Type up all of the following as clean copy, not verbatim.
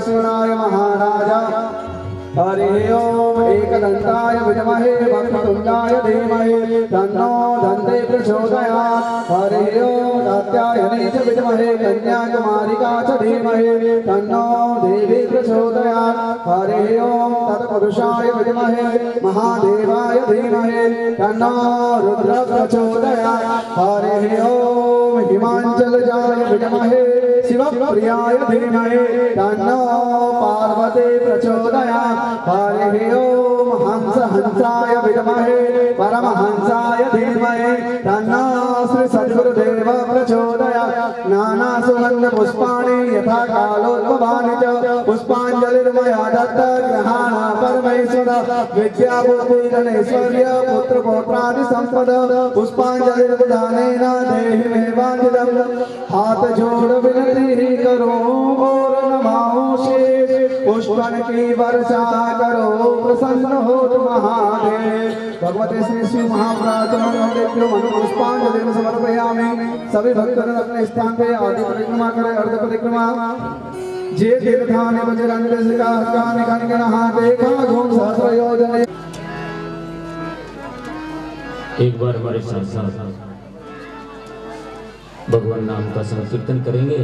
विष्णुनाय महाराज। हरि ओम एकदंताय विद्महे वक्रतुंडाय धीमहि तन्नो दन्ते प्रचोदयात्। हरि ओम कात्यायने च विद्महे कन्याकुमारिका च धीमहि तन्नो देवी प्रचोदयात्। हरि ओम तत्पुरुषाय विद्महे महादेवाय धीमहि तन्नो रुद्र प्रचोदयात्। हरि ओम हिमांचलजाय विद्महे शिवप्रियाय धीमहि तन्नो पार्वती प्रचोदयात्। हरि ओम हंसाय विद्महे परमहंसाय धीमहि तन्नो श्री सद्गुरुदेव प्रचोदयात्। नाना सुगंध पुष्पाणि यथा कालोद्भवानि च पुष्पांजलिर्मया दत्त ग्रहाण परमेश्वर। विद्या बुद्धि धनैश्वर्य पुत्र पौत्रादि संपद पुष्पांजलिर्दानेन देहि मे वांछितम्। हाथ जोड़ विनती करो और नमाओ शेष पुष्पन की वर्षा करो प्रसन्न हो महादेव। भगवते श्री श्री महाप्राचुर्यो मनु पुष्पांजलि समर्पयामि। सभी भक्तों अपने स्थान पे आदि परिक्रमा करें अर्ध परिक्रमा। जे तीर्थानि बजरंग सिकानि कनकनहा देखा घूम सहस्र योजने। एक बार हमारे साथ साथ भगवान नाम का संकीर्तन करेंगे।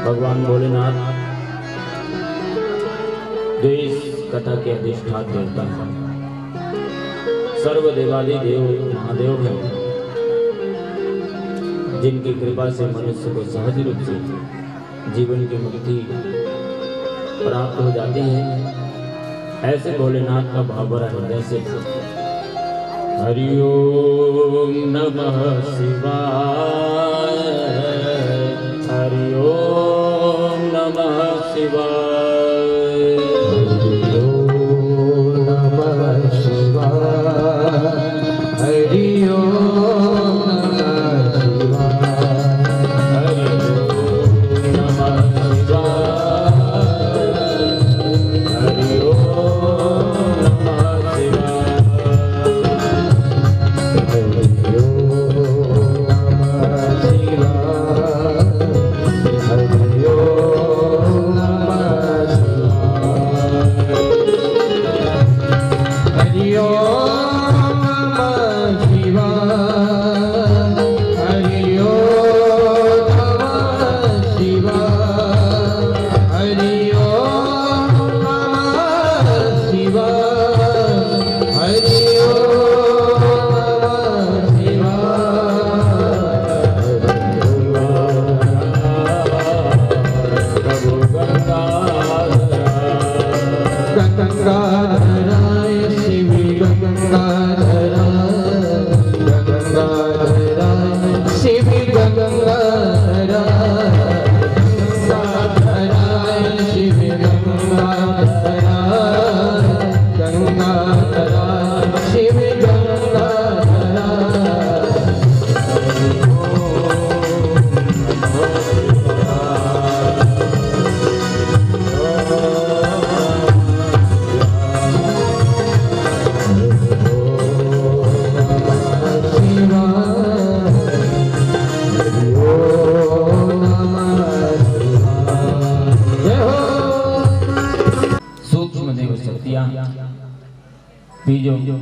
भगवान भोलेनाथ जो इस कथा के अधिष्ठान देवता हैं, सर्व देवादि देव महादेव हैं, जिनकी कृपा से मनुष्य को सहज रूप से जीवन की मुक्ति प्राप्त हो जाती है। ऐसे भोलेनाथ का भाव भरा हृदय से हरि ओम नमः शिवाय, हरि ओम नमः शिवाय, हरि ओम नमः शिवाय, हरि ओम नमः शिवाय, हरि ओम नमः शिवाय, हरि ओम नमः शिवाय।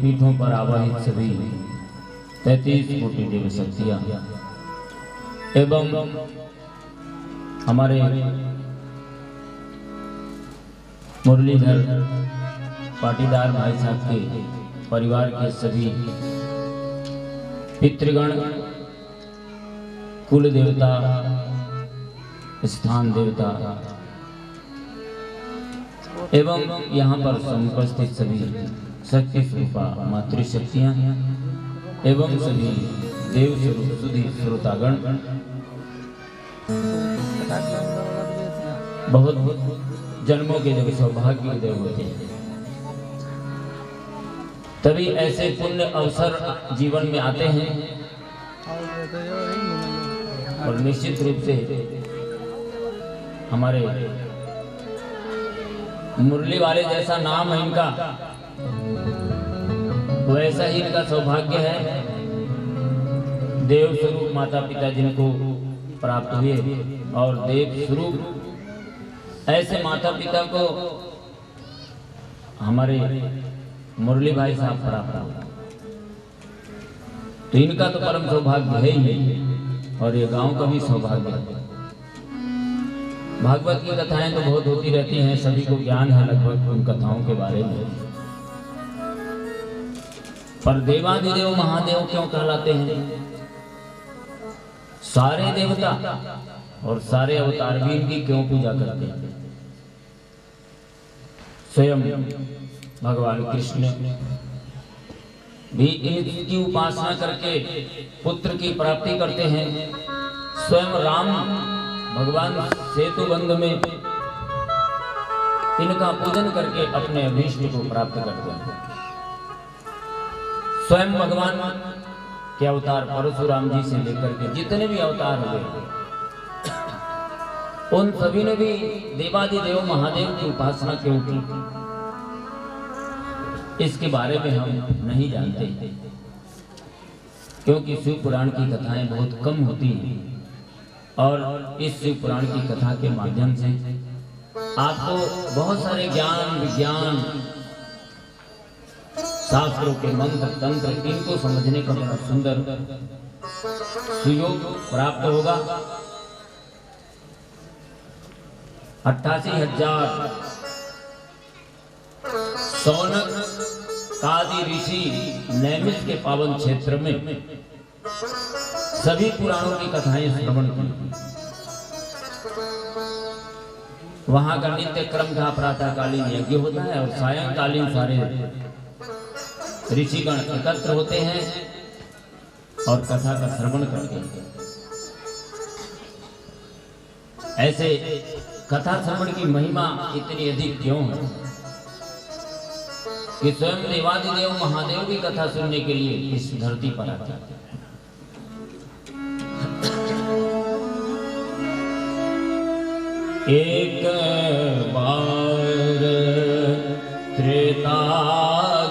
पीठों पर आवाहित सभी 33 कोटि देव शक्तियां एवं हमारे मुरलीधर पाटीदार भाई साहब के परिवार के सभी पितृगण, कुल देवता, स्थान देवता एवं यहाँ पर समुपस्थित सभी शक्ति स्वरूपा मातृशक्तियां एवं सभी देव स्वरूप सुधी श्रोतागण, बहुत जन्मों के जब सौभाग्य के देव होते हैं तभी ऐसे पुण्य अवसर जीवन में आते हैं और निश्चित रूप से हमारे मुरली वाले जैसा नाम है इनका, वैसा ही इनका सौभाग्य है। देव स्वरूप माता पिता जिनको प्राप्त हुए और देव स्वरूप ऐसे माता पिता को हमारे मुरली भाई साहब प्राप्त हुआ, तो इनका तो परम सौभाग्य है ही, और ये गांव का भी सौभाग्य है। भागवत की कथाएं तो बहुत होती रहती हैं, सभी को ज्ञान है लगभग उन कथाओं के बारे में, पर देवादिदेव महादेव क्यों कहलाते हैं? सारे देवता और सारे अवतार भी इनकी क्यों पूजा करते हैं? स्वयं भगवान कृष्ण भी इनकी उपासना करके पुत्र की प्राप्ति करते हैं। स्वयं राम भगवान सेतुबंध में इनका पूजन करके अपने अभीष्ट को प्राप्त करते हैं। स्वयं भगवान के अवतार परशुराम जी से लेकर के जितने भी अवतार हुए, उन सभी ने भी देवादिदेव महादेव की उपासना क्यों की, इसके बारे में हम नहीं जानते, क्योंकि शिव पुराण की कथाएं बहुत कम होती हैं, और इस शिव पुराण की कथा के माध्यम से आपको बहुत सारे ज्ञान विज्ञान शास्त्रों के मंत्र तंत्र इनको समझने का बड़ा सुंदर सुयोग प्राप्त होगा। 88,000 सौनक कादि ऋषि नैमिष के पावन क्षेत्र में सभी पुराणों की कथाएं श्रवण की। वहां का नित्य क्रम का प्रातःकालीन यज्ञ होता है, और सायंकालीन सारे ऋषिगण एकत्र होते हैं और कथा का श्रवण करते हैं। ऐसे कथा श्रवण की महिमा इतनी अधिक क्यों है कि स्वयं देवादिदेव महादेव भी कथा सुनने के लिए इस धरती पर आते हैं। एक बार त्रेता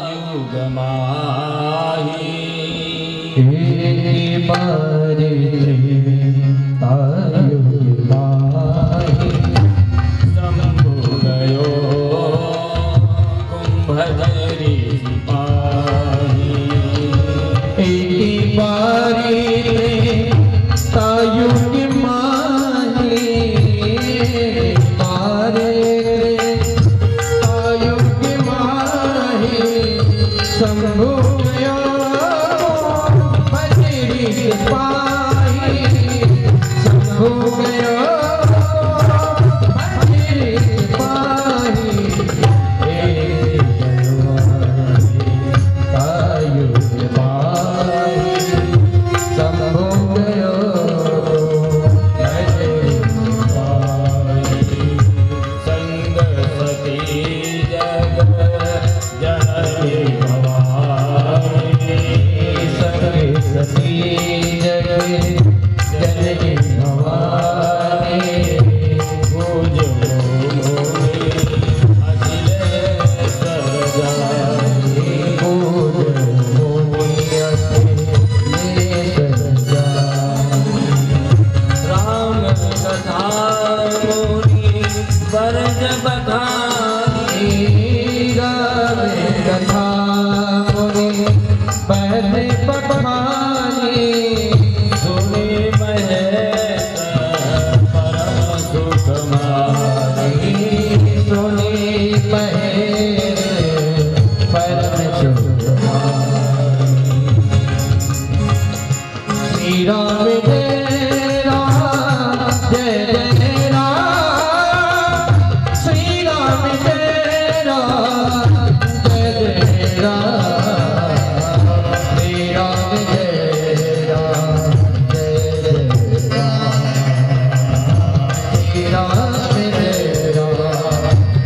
युग माही, एक बार त्रेता युग माही, शंभु गयो कुंभधरी सिपाही। एक बार त्रेता युग माही, शंभु गयो बजरी सिपाही, शंभु गयो बजरी सिपाही। एक युग माही, शंभु गयो बजरी सिपाही। संग सती जग जननी सती जग जननी भवानी, पूजो मोहि अखिल सरजाई। पूजो मोहि अखिल सरजाई। राम कथा मोहि बरज बखानी, राम कथा मोहि बरज बखानी, सुनि महेश परम सुख माही। सुनि महेश परम सुख माही। श्री राम जय राम जय जय राम, श्री राम जय राम जय जय राम, श्री राम जय राम जय जय राम, श्री राम जय राम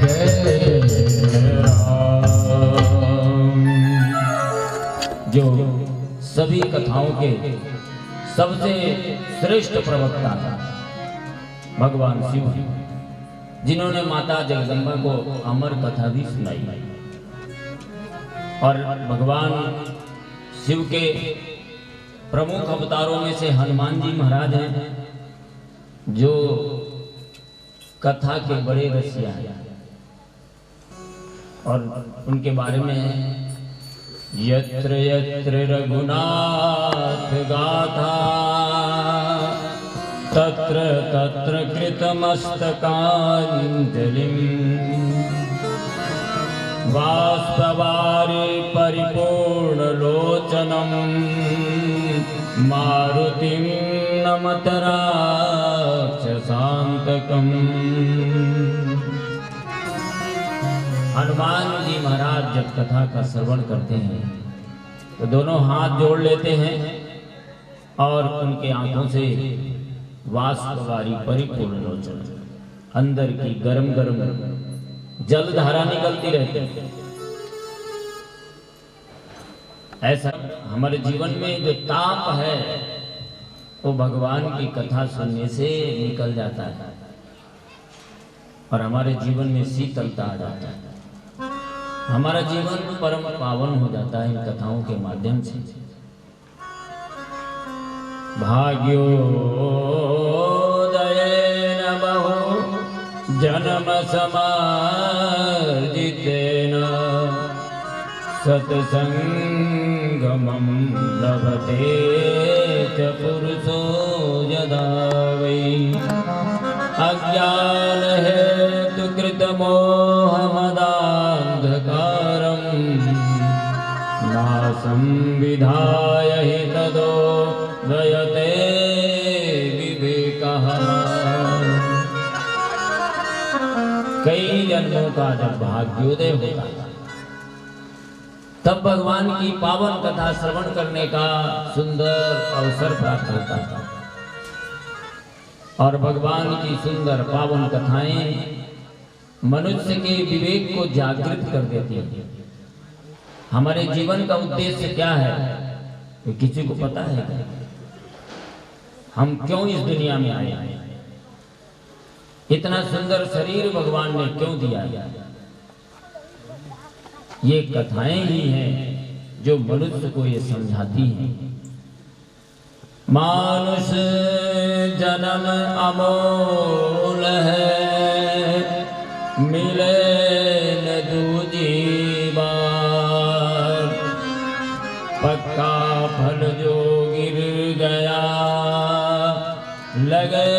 जय जय राम। जो सभी कथाओं के सबसे श्रेष्ठ प्रवक्ता था भगवान शिव, जिन्होंने माता जगदम्बा को अमर कथा भी सुनाई। और भगवान शिव के प्रमुख अवतारों में से हनुमान जी महाराज हैं, जो कथा के बड़े रसिया हैं और उनके बारे में यत्र यत्र रघुनाथ गाथा तत्र तत्र कृतमस्तकाञ्जलिं बाष्पवारि परिपूर्णलोचनं मारुतिं नमत राक्षसान्तकम्। हनुमान जी महाराज जब कथा का श्रवण करते हैं तो दोनों हाथ जोड़ लेते हैं और उनके आंखों से वाष्पवारी परिपूर्ण लोचन, अंदर की गरम गरम जल धारा निकलती रहती है। ऐसा हमारे जीवन में जो ताप है वो भगवान की कथा सुनने से निकल जाता है और हमारे जीवन में शीतलता आ जाता है। हमारा जीवन परम पावन हो जाता है इन कथाओं के माध्यम से। भाग्योदयेन बहु जन्म समार्जितेन सत्संगमं लभते च पुरुषो यदा वै अज्ञान हेतु कृतमोहमदान्धकारं नासं विधाय हि तदो दयते विवेकः। कई जन्मों का जब भाग्योदय होता है तब भगवान की पावन कथा श्रवण करने का सुंदर अवसर प्राप्त होता है और भगवान की सुंदर पावन कथाएं मनुष्य के विवेक को जागृत कर देती हैं। हमारे जीवन का उद्देश्य क्या है तो किसी को पता है क्या? हम क्यों इस दुनिया में आए हैं? इतना सुंदर शरीर भगवान ने क्यों दिया? ये कथाएं ही हैं जो मनुष्य को ये समझाती हैं। मानुष जन्म अमोल है, मिले न दूजी बार, पक्का फल जो गिर गया लगे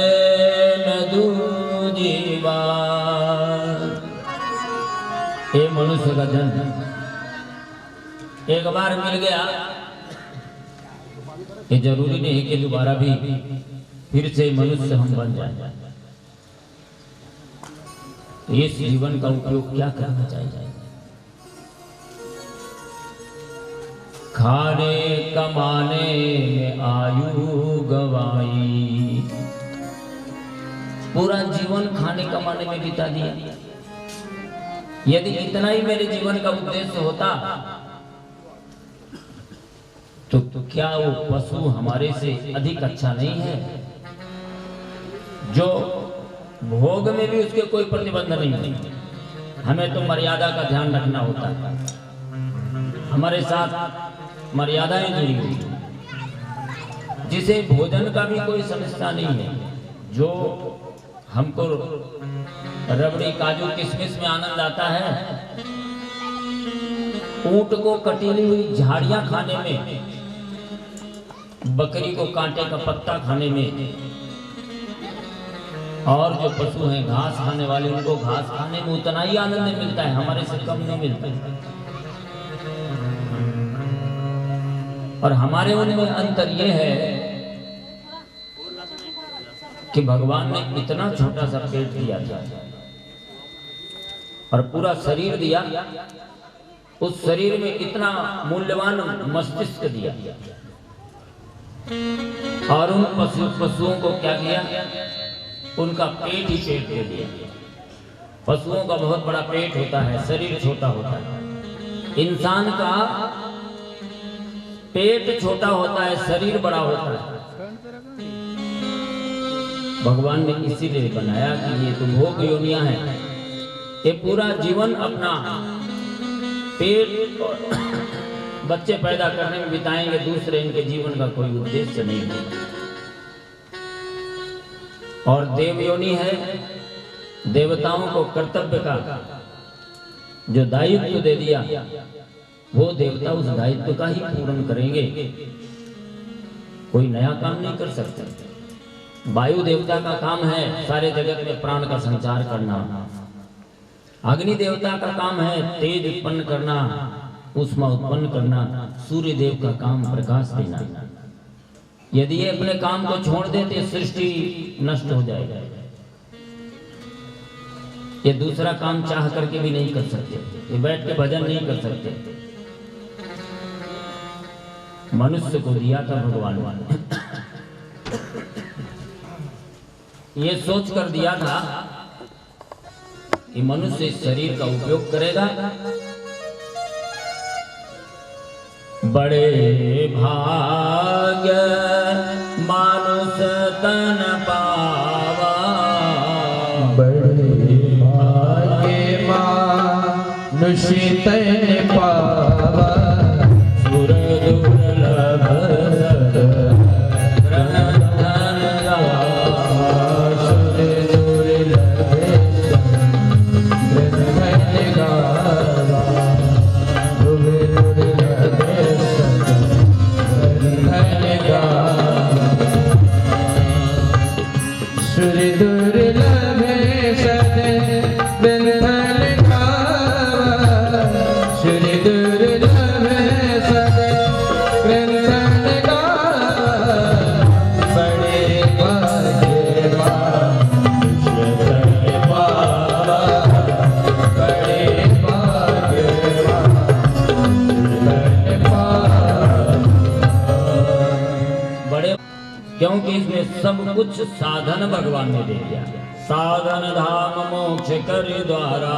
न दूजी बार। ये मनुष्य का जन्म एक बार मिल गया, ये जरूरी नहीं कि दोबारा भी फिर से मनुष्य हम बन जाए। इस जीवन का उपयोग क्या करना चाहिए? खाने कमाने में आयु गवाई, पूरा जीवन खाने कमाने में बिता दिया। यदि इतना ही मेरे जीवन का उद्देश्य होता तो क्या वो पशु हमारे से अधिक अच्छा नहीं है, जो भोग में भी उसके कोई प्रतिबंध नहीं है। हमें तो मर्यादा का ध्यान रखना होता है, हमारे साथ मर्यादाएं जुड़ी हुई, जिसे भोजन का भी कोई समस्या नहीं है, जो हमको रबड़ी काजू किशमिश में आनंद आता है, ऊंट को कटीली हुई झाड़ियां खाने में, बकरी को कांटे का पत्ता खाने में, और जो पशु हैं घास खाने वाले उनको घास खाने में उतना ही आनंद मिलता है, हमारे से कम नहीं मिलता। और हमारे उनमें अंतर यह है कि भगवान ने इतना छोटा सा पेट दिया था और पूरा शरीर दिया, उस शरीर में इतना मूल्यवान मस्तिष्क दिया और उन पशुओं को क्या किया? उनका पेट ही पेट दे दिया। पशुओं का बहुत बड़ा पेट होता है, शरीर छोटा होता है। इंसान का पेट छोटा होता है, शरीर बड़ा होता है। भगवान ने इसीलिए बनाया कि ये तो भोग योनियां हैं, ये पूरा जीवन अपना पेट और बच्चे पैदा करने में बिताएंगे, दूसरे इनके जीवन का कोई उद्देश्य नहीं है। और देव योनि है देवताओं को कर्तव्य का जो दायित्व दे दिया, वो देवता उस दायित्व का ही पूर्ण करेंगे, कोई नया काम नहीं कर सकते। वायु देवता का काम है सारे जगत में प्राण का संचार करना, अग्नि देवता का काम है तेज उत्पन्न करना, उष्मा उत्पन्न करना, सूर्य देव का काम प्रकाश देना। यदि ये अपने काम को छोड़ देते सृष्टि नष्ट हो जाएगा। ये दूसरा काम चाह करके भी नहीं कर सकते, ये बैठ के भजन नहीं कर सकते। मनुष्य को दिया था भगवान, ये सोच कर दिया था कि मनुष्य इस शरीर का उपयोग करेगा, बड़े भाग्य मानुष तन पावा, बड़े भाग्य मानुष तन पावा, सुर दुर्लभ क्योंकि इसमें सब कुछ साधन भगवान ने दे दिया। साधन धाम मोक्ष कर द्वारा,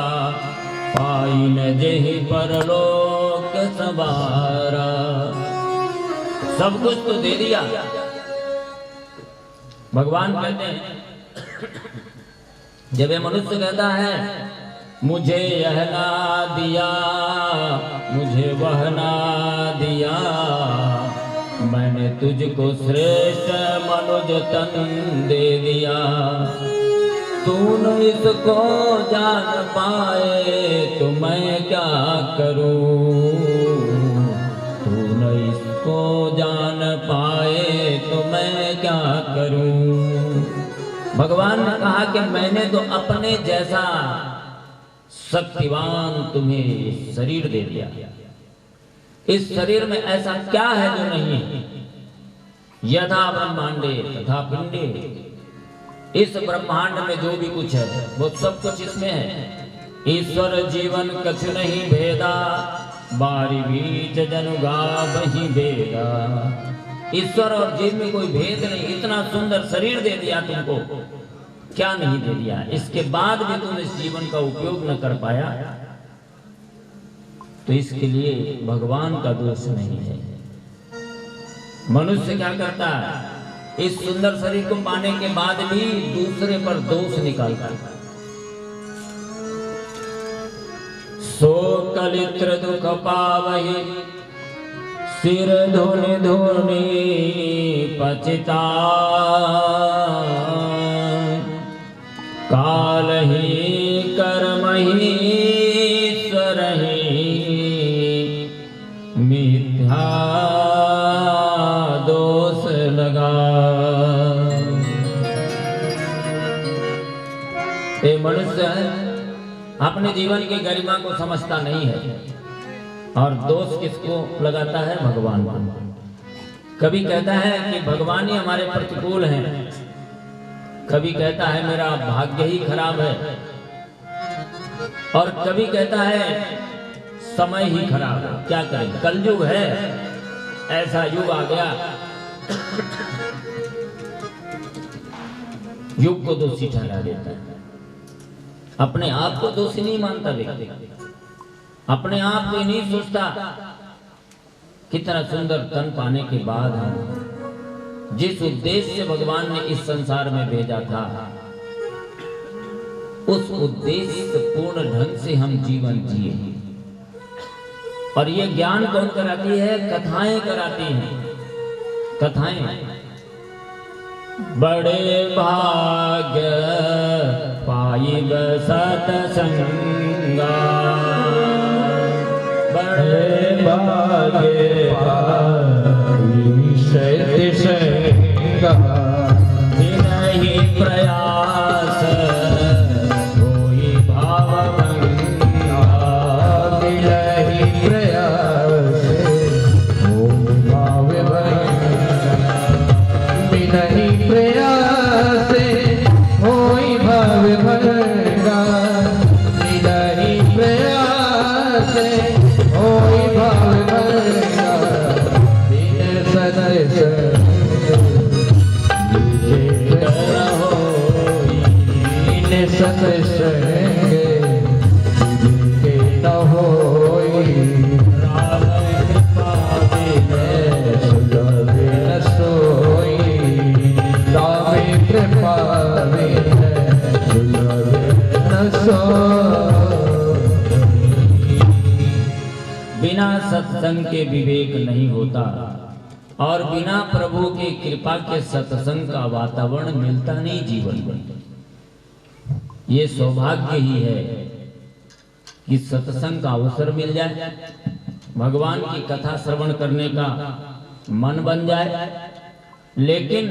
पाई न जेहि परलोक सवारा। सब कुछ तो दे दिया। भगवान कहते हैं, जब ये मनुष्य कहता है मुझे यह ना दिया, मुझे वह ना दिया, मैंने तुझको श्रेष्ठ मनुज तन दे दिया, तू न इसको जान पाए तो मैं क्या करूं, तू न इसको जान पाए तो मैं क्या करूं। भगवान ने कहा कि मैंने तो अपने जैसा शक्तिवान तुम्हें शरीर दे दिया। इस शरीर में ऐसा क्या है जो नहीं है? यथा ब्रह्मांडे तथा पिंडे, इस ब्रह्मांड में जो भी कुछ है वो सब कुछ इसमें है। ईश्वर जीवन कछ नहीं भेदा, बारी बीच जनुगा वही भेदा। ईश्वर और जीव में कोई भेद नहीं। इतना सुंदर शरीर दे दिया तुमको, क्या नहीं दे दिया। इसके बाद भी तुम इस जीवन का उपयोग न कर पाया, तो इसके लिए भगवान का दोष नहीं है। मनुष्य क्या करता है, इस सुंदर शरीर को पाने के बाद भी दूसरे पर दोष निकालता है। सो कलित्र दुख पावहि, सिर धुनि धुनि पचिता, काल ही कर्म ही ईश्वर ही, मिथ्या दोष लगा। ये मनुष्य अपने जीवन की गरिमा को समझता नहीं है और दोष किसको लगाता है? भगवान को। कभी कहता है कि भगवान ही हमारे प्रतिकूल हैं, कभी कहता है मेरा भाग्य ही खराब है, और कभी कहता है समय ही खराब है। क्या करें, कलयुग है, ऐसा युग आ गया। युग को दोषी ठहरा देता है, अपने आप को दोषी नहीं मानता व्यक्ति, अपने आप को नहीं सोचता कितना सुंदर तन पाने के बाद हम जिस उद्देश्य से भगवान ने इस संसार में भेजा था, उस उद्देश्य से पूर्ण ढंग से हम जीवन जिए। और ये ज्ञान कौन कराती है? कथाएं कराती हैं। कथाएं, बड़े भाग्य पाए पाइब सतसंगा बड़े भागे पाई सत्संगा बिनहि प्रयास होई भाव भंगा बिनहि प्रयास होई भाव भंगा बिनहि प्रयास होई भाव भंगा बिनहि प्रयास होई भाव भंगा बिन सत्संग सत्संग के न होई राम कृपा बिन सुगवे न सोई राम कृपा बिन सुगवे न सोई। बिना सत्संग के विवेक नहीं होता और बिना प्रभु की कृपा के सत्संग का वातावरण मिलता नहीं जीवन में। ये सौभाग्य ही है कि सत्संग का अवसर मिल जाए, भगवान की कथा श्रवण करने का मन बन जाए, लेकिन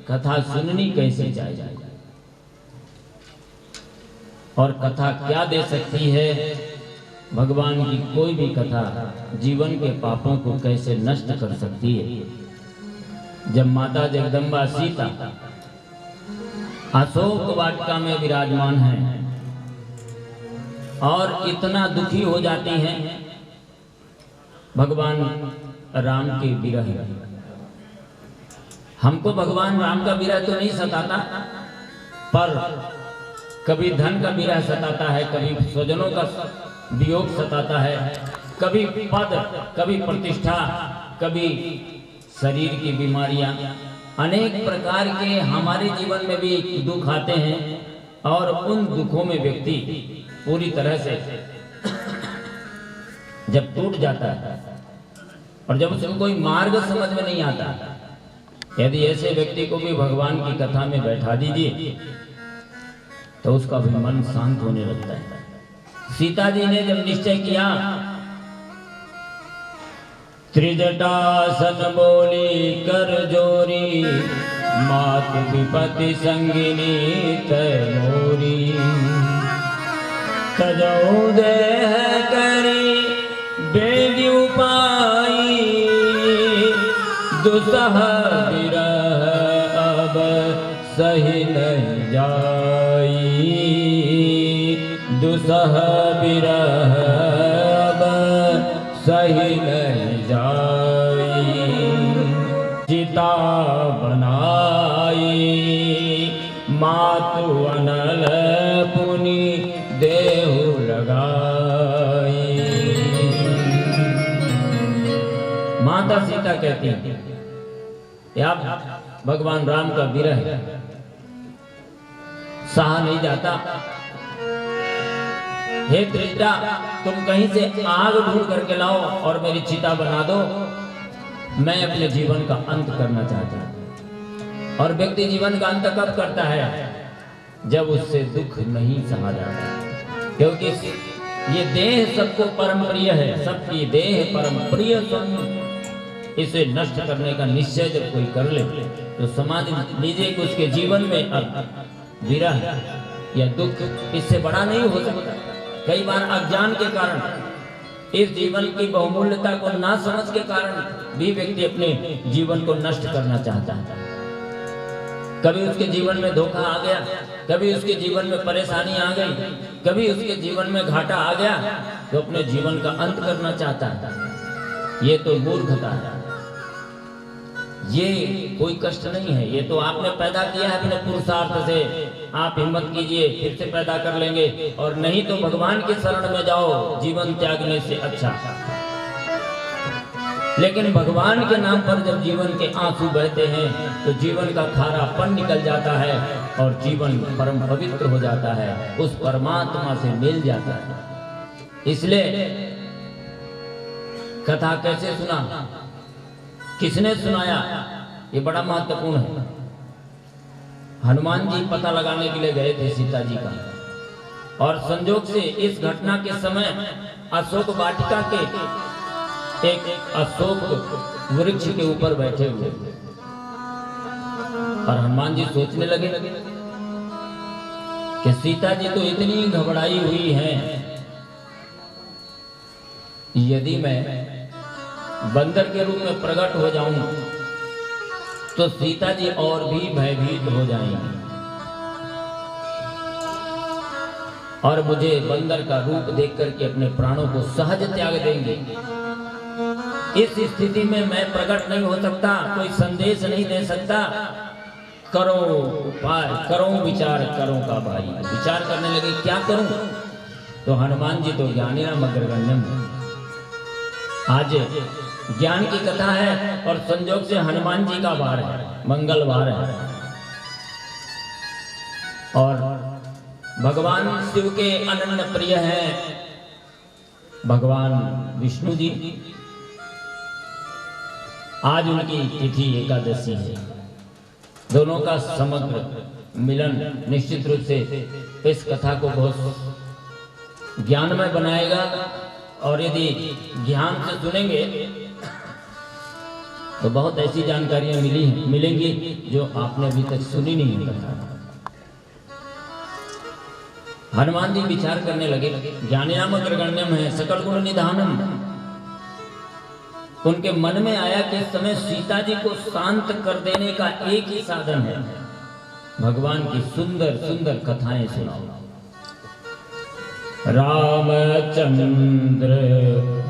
कथा सुननी कैसे जाए और कथा क्या दे सकती है। भगवान की कोई भी कथा जीवन के पापों को कैसे नष्ट कर सकती है। जब माता जगदम्बा सीता अशोक वाटिका में विराजमान हैं और इतना दुखी हो जाती हैं भगवान राम के विरह। हमको भगवान राम का विरह तो नहीं सताता, पर कभी धन का विरह सताता है, कभी स्वजनों का वियोग सताता है, कभी पद, कभी प्रतिष्ठा, कभी शरीर की बीमारियां, अनेक प्रकार के हमारे जीवन में भी दुख आते हैं और उन दुखों में व्यक्ति पूरी तरह से जब टूट जाता है और जब उसको कोई मार्ग समझ में नहीं आता, यदि ऐसे व्यक्ति को भी भगवान की कथा में बैठा दीजिए तो उसका भी मन शांत होने लगता है। सीता जी ने जब निश्चय किया, त्रिजटासन बोली कर जोरी मात विपति संगिनी तय मोरी तजऊ देह करी बेगी उपाई दुसह विरह अब सही नहीं जाई दुसह विरह अब सही नहीं जाई चिता बनाई मातु अनल पुनि देहु लगाई। माता सीता कहती है कि आप भगवान राम का विरह सहा नहीं जाता, हे त्रिजटा तुम कहीं से आग ढूंढ करके लाओ और मेरी चिता बना दो, मैं अपने जीवन का अंत करना चाहता हूं। और व्यक्ति जीवन का अंत कब करता है? जब उससे दुख नहीं सहा जाता, क्योंकि ये देह सबको परम प्रिय है, सबकी देह परम प्रिय सुन। इसे नष्ट करने का निश्चय जब कोई कर ले तो समझ लीजिए कि उसके जीवन में अब विरह या दुख इससे बड़ा नहीं हो सकता। कई बार अज्ञान के कारण, इस जीवन की बहुमूल्यता को ना समझ के कारण भी व्यक्ति अपने जीवन को नष्ट करना चाहता है। कभी उसके जीवन में धोखा आ गया, कभी उसके जीवन में परेशानी आ गई, कभी उसके जीवन में घाटा आ गया तो अपने जीवन का अंत करना चाहता है। ये तो मूर्खता है, ये कोई कष्ट नहीं है। ये तो आपने पैदा किया है अपने पुरुषार्थ से, आप हिम्मत कीजिए फिर से पैदा कर लेंगे, और नहीं तो भगवान की शरण में जाओ, जीवन त्यागने से अच्छा। लेकिन भगवान के नाम पर जब जीवन के आंसू बहते हैं तो जीवन का खारापन निकल जाता है और जीवन परम पवित्र हो जाता है, उस परमात्मा से मिल जाता है। इसलिए कथा कैसे सुना, किसने सुनाया, ये बड़ा महत्वपूर्ण है। हनुमान जी पता लगाने के लिए गए थे सीता जी का, और संजोग से इस घटना के समय अशोक वाटिका के एक अशोक वृक्ष के ऊपर बैठे हुए, और हनुमान जी सोचने लगे कि सीता जी तो इतनी घबराई हुई हैं, यदि मैं बंदर के रूप में प्रकट हो जाऊं तो सीता जी और भी भयभीत हो जाएंगी और मुझे बंदर का रूप देख करके अपने प्राणों को सहज त्याग देंगे। इस स्थिति में मैं प्रकट नहीं हो सकता, कोई संदेश नहीं दे सकता। करो उपाय, करो विचार, करो का भाई। विचार करने लगे क्या करूं? तो हनुमान जी तो ज्ञानी नाम अग्रगण्यम, आज ज्ञान की कथा है और संजोग से हनुमान जी का वार है, मंगलवार है, और भगवान शिव के अनन्य प्रिय हैं भगवान विष्णु जी। आज उनकी तिथि एकादशी है। दोनों का समग्र मिलन निश्चित रूप से इस कथा को बहुत ज्ञानमय बनाएगा, और यदि ध्यान से सुनेंगे तो बहुत ऐसी जानकारियां मिलेंगी जो आपने अभी तक सुनी नहीं है कथा। हनुमान जी विचार करने लगे, ज्ञानी नाम अग्रगण्यम है, सकल गुण निधानम। उनके मन में आया कि इस समय सीता जी को शांत कर देने का एक ही साधन है, भगवान की सुंदर सुंदर कथाएं सुनाओ। रामचंद्र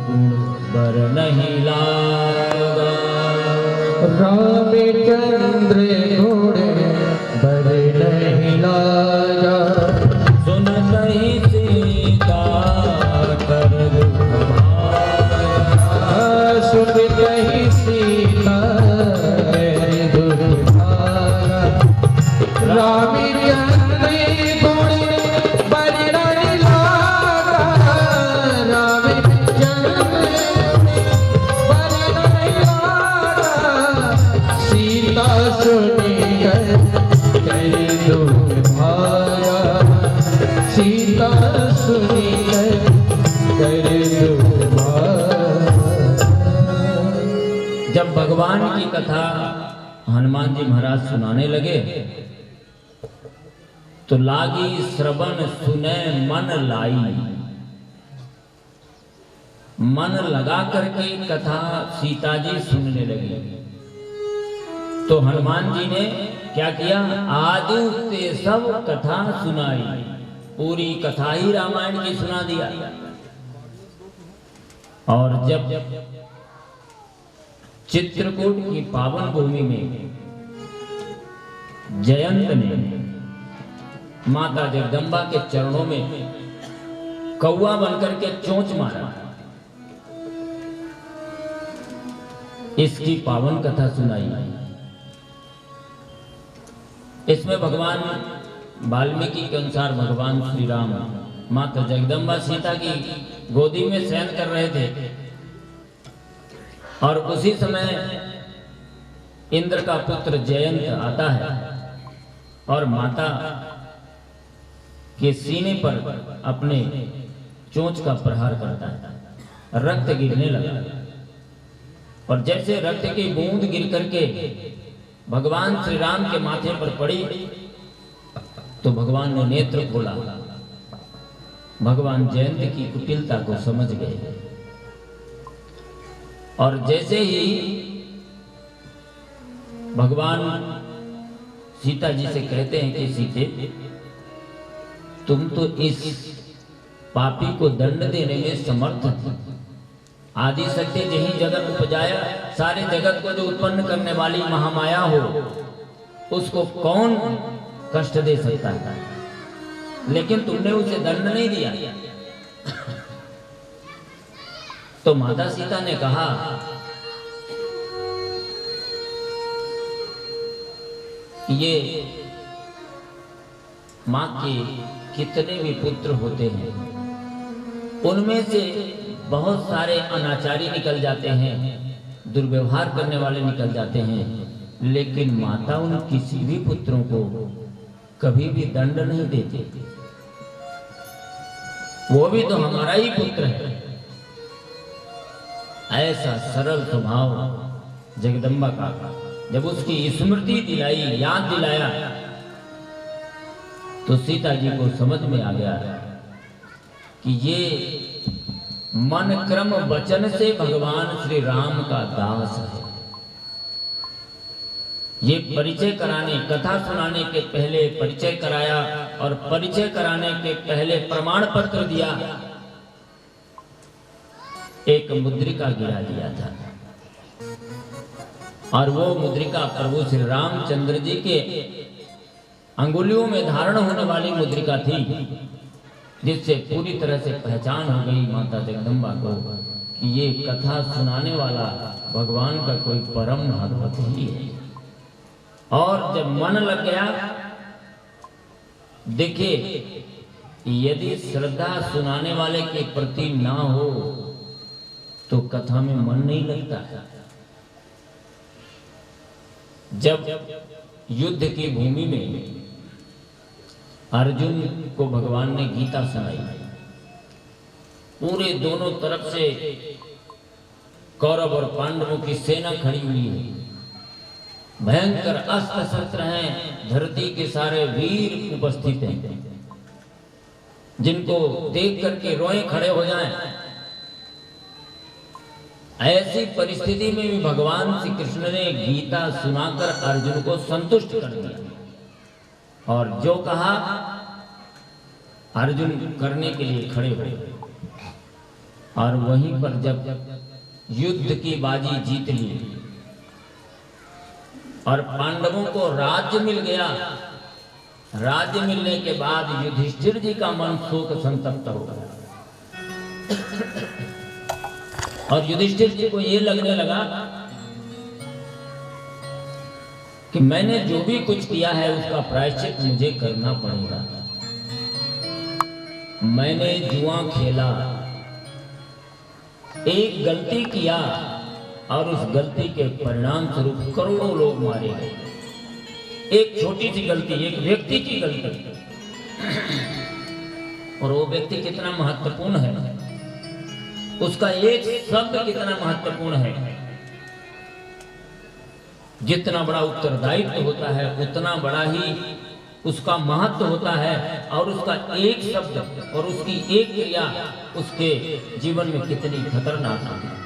गुण बर नहीं लागा, रामचंद्र गुण बर नहीं लागा, सुनत ही सीता कर सुनत ही सीता दुख भागा, रामचंद्र गुण बर नहीं लागा, रामचंद्र बर नहीं लागा, सीता सुनी कर दुख भागा, सीता सुनी कर दुख भागा। जब भगवान की कथा हनुमान जी महाराज सुनाने लगे तो लागी श्रवण सुने मन लाई। मन लगा करके कथा सीता जी सुनने लगी। तो हनुमान जी ने क्या किया? आदि से सब कथा सुनाई, पूरी कथा ही रामायण की सुना दिया। और जब चित्रकूट की पावन भूमि में जयंत ने माता जगदम्बा के चरणों में कौवा बनकर के चोंच मारा, इसकी पावन कथा सुनाई। इसमें भगवान वाल्मीकि के अनुसार भगवान श्री राम माता जगदम्बा सीता की गोदी में शयन कर रहे थे, और उसी समय इंद्र का पुत्र जयंत आता है और माता के सीने पर अपने चोंच का प्रहार करता है। रक्त गिरने लगा, और जैसे रक्त की बूंद गिर करके भगवान श्री राम के माथे पर पड़ी तो भगवान ने नेत्र खोला। भगवान जयंत की कुटिलता को समझ गए, और जैसे ही भगवान सीता जी से कहते हैं कि सीते, तुम तो इस पापी को दंड देने में समर्थ थी। आदि सत्य जही जगत उपजाया, सारे जगत को जो उत्पन्न करने वाली महामाया हो उसको कौन कष्ट दे सकता है, लेकिन तुमने उसे दंड नहीं दिया। तो माता सीता ने कहा, ये मां के कितने भी पुत्र होते हैं, उनमें से बहुत सारे अनाचारी निकल जाते हैं, दुर्व्यवहार करने वाले निकल जाते हैं, लेकिन माता उन किसी भी पुत्रों को कभी भी दंड नहीं देती। वो भी तो हमारा ही पुत्र है। ऐसा सरल स्वभाव जगदम्बा का। जब उसकी स्मृति दिलाई, याद दिलाया, तो सीता जी को समझ में आ गया कि ये मन क्रम वचन से भगवान श्री राम का दास है। ये परिचय कराने, कथा सुनाने के पहले परिचय कराया और परिचय कराने के पहले प्रमाण पत्र दिया। एक मुद्रिका गिरा दिया था और वो मुद्रिका प्रभु श्री रामचंद्र जी के अंगुलियों में धारण होने वाली मुद्रिका थी, जिससे पूरी तरह से पहचान हो गई माता जगदम्बा को कि ये कथा सुनाने वाला भगवान का कोई परम भक्त ही है। और जब मन लग गया, देखिए यदि श्रद्धा सुनाने वाले के प्रति ना हो तो कथा में मन नहीं लगता। जब युद्ध की भूमि में अर्जुन को भगवान ने गीता सुनाई, पूरे दोनों तरफ से कौरव और पांडवों की सेना खड़ी हुई है, भयंकर अस्त्र शस्त्र हैं, धरती के सारे वीर उपस्थित हैं, जिनको देख करके रोए खड़े हो जाएं। ऐसी परिस्थिति में भी भगवान श्री कृष्ण ने गीता सुनाकर अर्जुन को संतुष्ट कर दिया और जो कहा अर्जुन करने के लिए खड़े हुए। और वहीं पर जब युद्ध की बाजी जीत ली और पांडवों को राज्य मिल गया, राज्य मिलने के बाद युधिष्ठिर जी का मन शोक संतप्त हो गया और युधिष्ठिर जी को ये लगने लगा कि मैंने जो भी कुछ किया है उसका प्रायश्चित मुझे करना पड़ेगा। मैंने जुआ खेला, एक गलती किया और उस गलती के परिणाम स्वरूप करोड़ों लोग मारे गए। एक छोटी सी गलती, एक व्यक्ति की गलती, और वो व्यक्ति कितना महत्वपूर्ण है, उसका एक शब्द कितना महत्वपूर्ण है। जितना बड़ा उत्तरदायित्व होता है उतना बड़ा ही उसका महत्व होता है, और उसका एक शब्द और उसकी एक क्रिया उसके जीवन में कितनी खतरनाक है।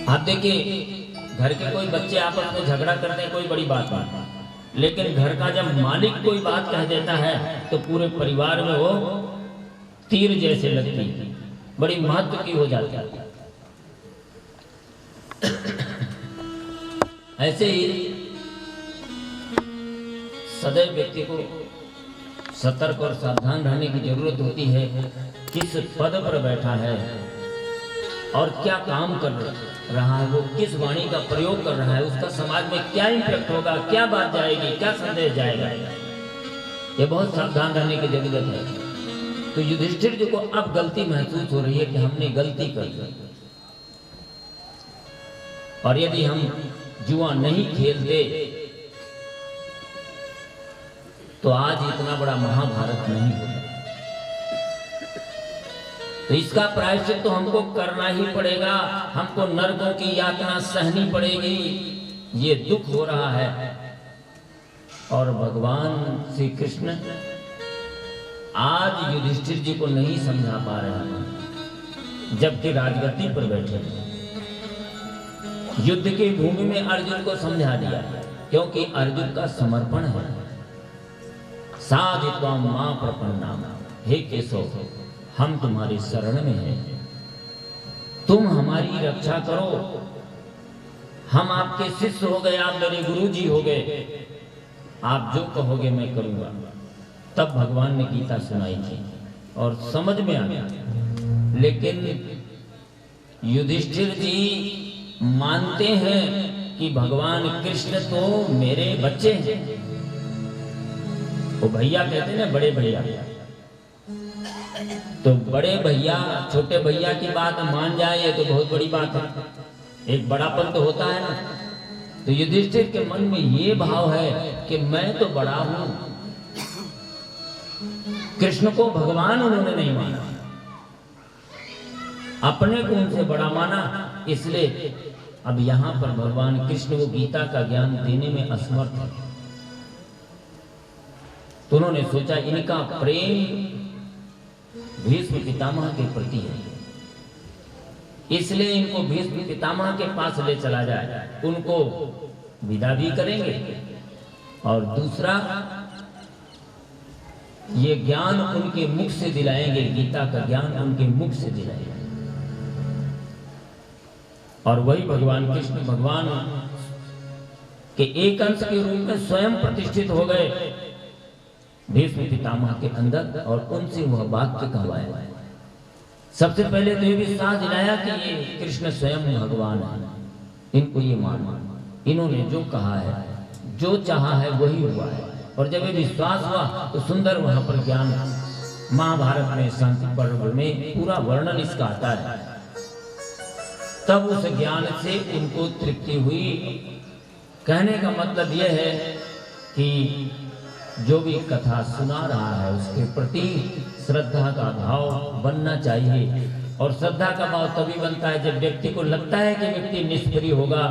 आप देखिए, घर के कोई बच्चे आपस में झगड़ा करते हैं, कोई बड़ी बात नहीं, लेकिन घर का जब मालिक कोई बात कह देता है तो पूरे परिवार में वो तीर जैसे लगती है, बड़ी महत्व की हो जाती है। ऐसे ही सदैव व्यक्ति को सतर्क और सावधान रहने की जरूरत होती है। किस पद पर बैठा है और क्या काम कर रहा है, वो किस वाणी का प्रयोग कर रहा है, उसका समाज में क्या इम्पैक्ट होगा, क्या बात जाएगी, क्या संदेश जाएगा, ये बहुत सावधान रहने की जरूरत है। तो युधिष्ठिर जी को अब गलती महसूस हो रही है कि हमने गलती कर दी, और यदि हम जुआ नहीं खेलते तो आज इतना बड़ा महाभारत नहीं होता। तो इसका प्रायश्चित तो हमको करना ही पड़ेगा, हमको नरकों की यातना सहनी पड़ेगी। ये दुख हो रहा है, और भगवान श्री कृष्ण आज युधिष्ठिर जी को नहीं समझा पा रहे हैं, जबकि राजगद्दी पर बैठे हैं। युद्ध की भूमि में अर्जुन को समझा दिया, क्योंकि अर्जुन का समर्पण है। साधित्वा मां प्रपन्नाम, हे केशव, हम तुम्हारी शरण में हैं, तुम हमारी रक्षा करो। हम आपके शिष्य हो गए, आप मेरे गुरुजी हो गए, आप जो कहोगे मैं करूंगा। तब भगवान ने गीता सुनाई थी और समझ में आ गया। लेकिन युधिष्ठिर जी मानते हैं कि भगवान कृष्ण तो मेरे बच्चे हैं। वो भैया कहते हैं ना, बड़े भैया, तो बड़े भैया छोटे भैया की बात मान जाए ये तो बहुत बड़ी बात है। एक बड़ापन तो होता है ना, तो युधिष्ठिर के मन में ये भाव है कि मैं तो बड़ा हूं। कृष्ण को भगवान उन्होंने नहीं माना, अपने को उनसे बड़ा माना, इसलिए अब यहां पर भगवान कृष्ण वो गीता का ज्ञान देने में असमर्थ है। तो उन्होंने सोचा इनका प्रेम भीष्म पितामह के प्रति है, इसलिए इनको भीष्म पितामह के पास ले चला जाए, उनको विदा भी करेंगे और दूसरा ये ज्ञान उनके मुख से दिलाएंगे, गीता का ज्ञान उनके मुख से दिलाएंगे। और वही भगवान कृष्ण भगवान के एक अंश के रूप में स्वयं प्रतिष्ठित हो गए भीष्म पितामह के अंदर और उनसे वह वाक्य कहवाया। सबसे पहले तो ये विश्वास दिलाया कि ये कृष्ण स्वयं भगवान है, इनको ये माना, इन्होंने जो कहा है, जो चाहा है वही हुआ है। और जब ये विश्वास हुआ तो सुंदर वहां पर ज्ञान, महाभारत में शांति पर्व में पूरा वर्णन इसका आता है। तब उस ज्ञान से उनको तृप्ति हुई। कहने का मतलब यह है कि जो भी कथा सुना रहा है उसके प्रति श्रद्धा का भाव बनना चाहिए। और श्रद्धा का भाव तभी बनता है जब व्यक्ति को लगता है कि व्यक्ति निष्क्रिय होगा,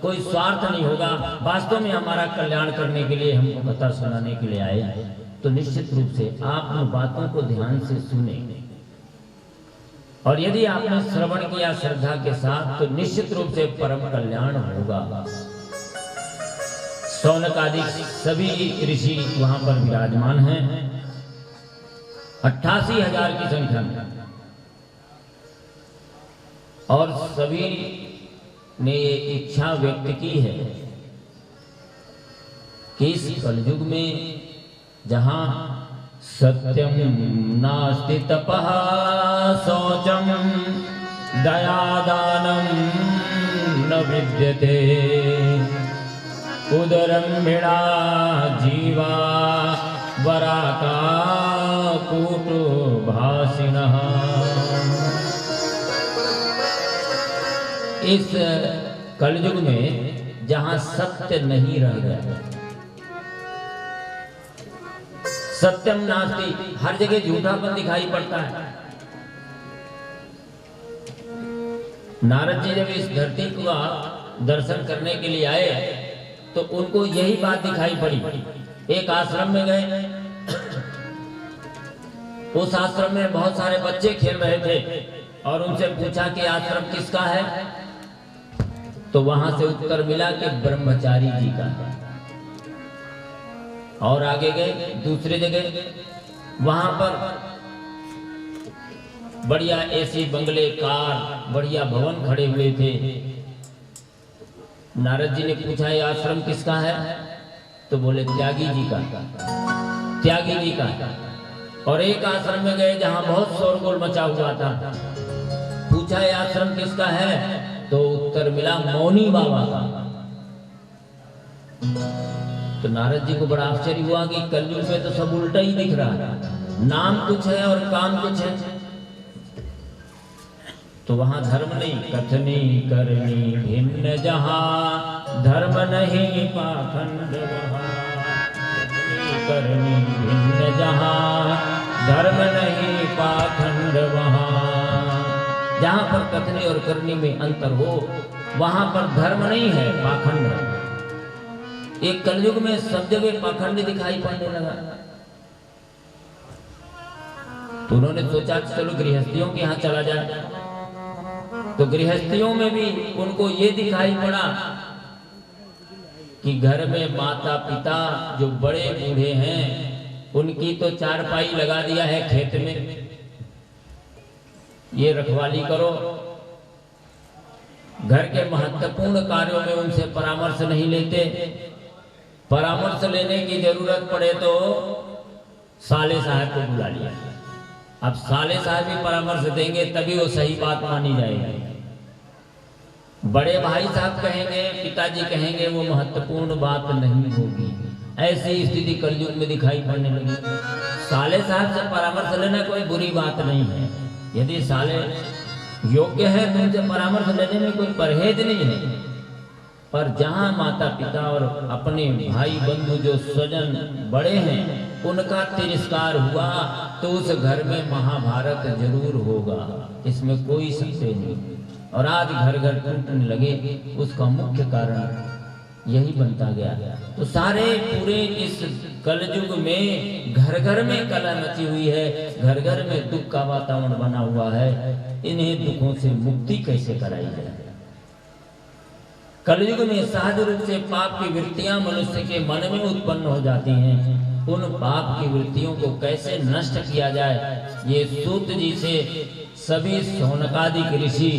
कोई स्वार्थ नहीं होगा, वास्तव में हमारा कल्याण करने के लिए हमको कथा सुनाने के लिए आए, तो निश्चित रूप से आप उन बातों को ध्यान से सुने। और यदि आपने श्रवण किया श्रद्धा के साथ तो निश्चित रूप से परम कल्याण होगा। शौनक आदि सभी ऋषि वहां पर विराजमान हैं, 88,000 की संख्या में, और सभी ने ये इच्छा व्यक्त की है कि इस कलयुग में जहां सत्यम नास्ति तपः शौचम दयादानम न विद्यते उदरम्भिणा जीवा वराका कूटो भासिनः। इस कलयुग में जहां सत्य नहीं रह गया, सत्यम नास्ति, हर जगह झूठापन दिखाई पड़ता है। नारद जी जब इस धरती का दर्शन करने के लिए आए तो उनको यही बात दिखाई पड़ी। एक आश्रम में गए, उस आश्रम में बहुत सारे बच्चे खेल रहे थे और उनसे पूछा कि आश्रम किसका है, तो वहां से उत्तर मिला कि ब्रह्मचारी जी का। और आगे गए दूसरे जगह, वहां पर बढ़िया एसी बंगले, कार, बढ़िया भवन खड़े हुए थे। नारद जी ने पूछा ये आश्रम किसका है, तो बोले त्यागी जी का, त्यागी जी का। और एक आश्रम में गए जहां बहुत शोरगुल मचा हुआ था, पूछा ये आश्रम किसका है, तो उत्तर मिला मौनी बाबा का। तो नारद जी को बड़ा आश्चर्य हुआ कि कलयुग में तो सब उल्टा ही दिख रहा है, नाम कुछ है और काम कुछ है। तो वहां धर्म नहीं, कथनी करनी भिन्न जहां, धर्म नहीं पाखंड वहां। करनी भिन्न जहां, धर्म नहीं पाखंड वहां। जहां पर कथनी और करनी में अंतर हो वहां पर धर्म नहीं है, पाखंड है। एक कलयुग में सब जगह पाखंड दिखाई पड़ने लगा। तो उन्होंने सोचा चलो गृहस्थियों के यहाँ चला जाए। तो गृहस्थियों में भी उनको ये दिखाई पड़ा कि घर में माता पिता जो बड़े बूढ़े हैं उनकी तो चारपाई लगा दिया है खेत में, ये रखवाली करो। घर के महत्वपूर्ण कार्यों में उनसे परामर्श नहीं लेते, परामर्श लेने की जरूरत पड़े तो साले साहब को बुला लिया। अब साले साहब भी परामर्श देंगे तभी वो सही बात मानी जाएगी। बड़े भाई साहब कहेंगे, पिताजी कहेंगे, वो महत्वपूर्ण बात नहीं होगी। ऐसी स्थिति कलयुग में दिखाई पड़ने लगी। साले साहब से परामर्श लेना कोई बुरी बात नहीं है, यदि साले योग्य है तो उनसे परामर्श लेने में कोई परहेज नहीं है। पर जहाँ माता पिता और अपने भाई बंधु जो स्वजन बड़े हैं उनका तिरस्कार हुआ तो उस घर में महाभारत जरूर होगा, इसमें कोई संशय नहीं। और आज घर घर टूटने लगे, उसका मुख्य कारण यही बनता गया। तो सारे पूरे इस कलयुग में घर घर में कलह मची हुई है, घर घर में दुख का वातावरण बना हुआ है। इन्हें दुखों से मुक्ति कैसे कराई जाए? कलयुग में सहज रूप से पाप की वृत्तियां मनुष्य के मन में उत्पन्न हो जाती हैं। उन पाप की वृत्तियों को कैसे नष्ट किया जाए, ये सूत जी से सभी शौनकादिक ऋषि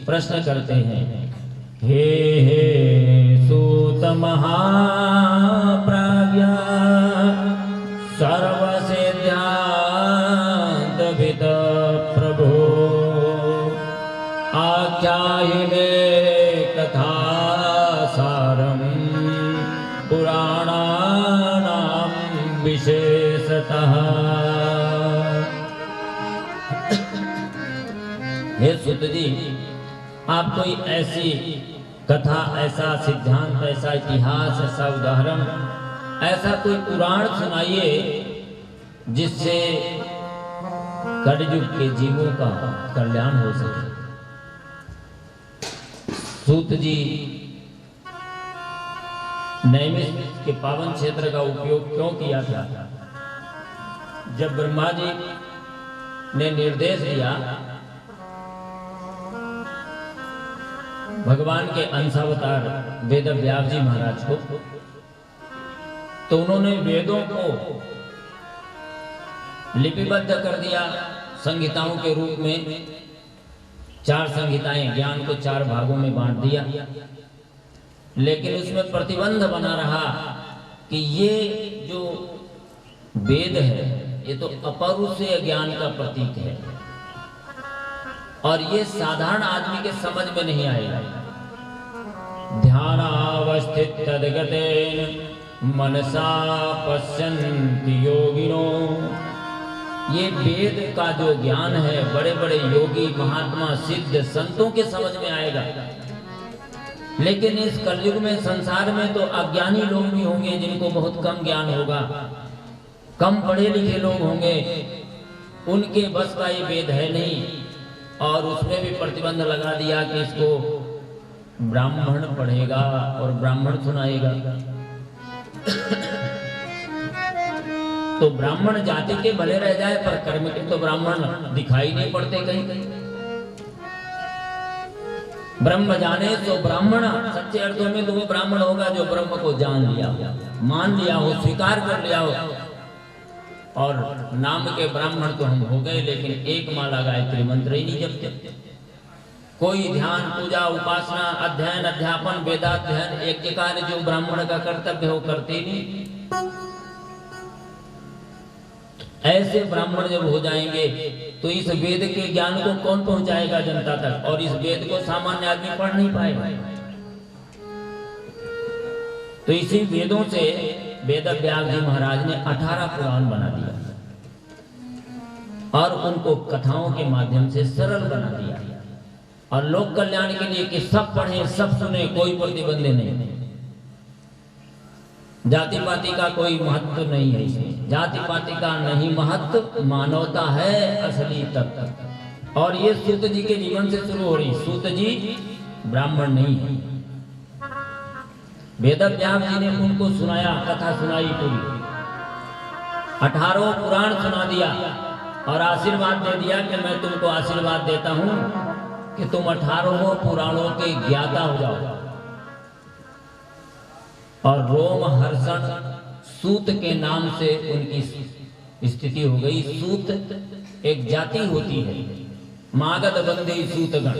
प्रश्न करते हैं। हे सूत महाप्राज्ञा सर्वसिद्धान्तविद प्रभो आख्याहि मे कथा पुराणानां विशेषतः। हे सुत जी, आप कोई ऐसी कथा, ऐसा सिद्धांत, ऐसा इतिहास, ऐसा उदाहरण, ऐसा कोई पुराण सुनाइए जिससे कलयुग के जीवों का कल्याण हो सके। सूत जी नैमिष के पावन क्षेत्र का उपयोग क्यों किया था? जब ब्रह्मा जी ने निर्देश दिया भगवान के अंशावतार वेद व्यास जी महाराज को, तो उन्होंने वेदों को लिपिबद्ध कर दिया संहिताओं के रूप में। 4 संहिताएं, ज्ञान को 4 भागों में बांट दिया। लेकिन उसमें प्रतिबंध बना रहा कि ये जो वेद है ये तो अपरुषीय ज्ञान का प्रतीक है और ये साधारण आदमी के समझ में नहीं आएगा। ध्यानावस्थित तद्गतेन मनसा पश्यन्ति योगिनो, ये वेद का जो ज्ञान है बड़े बड़े योगी महात्मा सिद्ध संतों के समझ में आएगा। लेकिन इस कलयुग में संसार में तो अज्ञानी लोग भी होंगे जिनको बहुत कम ज्ञान होगा, कम पढ़े लिखे लोग होंगे, उनके बस का ये वेद है नहीं। और उसमें भी प्रतिबंध लगा दिया कि इसको ब्राह्मण पढ़ेगा और ब्राह्मण सुनाएगा। तो ब्राह्मण जाति के भले रह जाए पर कर्म के तो ब्राह्मण दिखाई नहीं पड़ते कहीं कहीं। ब्रह्म जाने तो ब्राह्मण, सच्चे अर्थों में तो वो ब्राह्मण होगा जो ब्रह्म को जान लिया हो, मान लिया हो, स्वीकार कर लिया हो। और नाम के ब्राह्मण तो हम हो गए, लेकिन एक माला गायत्री मंत्र ही नहीं जपते। कोई ध्यान, पूजा, उपासना, अध्ययन, अध्यापन, वेदाध्ययन, एक कार्य जो ब्राह्मण का कर्तव्य हो करते ही नहीं। ऐसे ब्राह्मण जब हो जाएंगे तो इस वेद के ज्ञान को कौन पहुंचाएगा जनता तक? और इस वेद को सामान्य आदमी पढ़ नहीं पाएगा। तो इसी वेदों से वेद व्यास जी महाराज ने 18 पुराण बना दिया और उनको कथाओं के माध्यम से सरल बना दिया और लोक कल्याण के लिए कि सब पढ़े, सब सुने, कोई प्रतिबंध नहीं। जाति पाति का कोई महत्व नहीं है इसमें, जाति पाति का नहीं महत्व, मानवता है असली तत्व। और ये सूत जी के जीवन से शुरू हो रही। सूत जी ब्राह्मण नहीं है। वेद व्यास जी ने उनको सुनाया, कथा सुनाई पूरी, 18 पुराण सुना दिया और आशीर्वाद दे दिया कि मैं तुमको आशीर्वाद देता हूं कि तुम 18 पुराणों के ज्ञाता हो जाओ। और रोम हर्षण सूत के नाम से उनकी स्थिति हो गई। सूत एक जाति होती है, मागध बंदे सूतगण,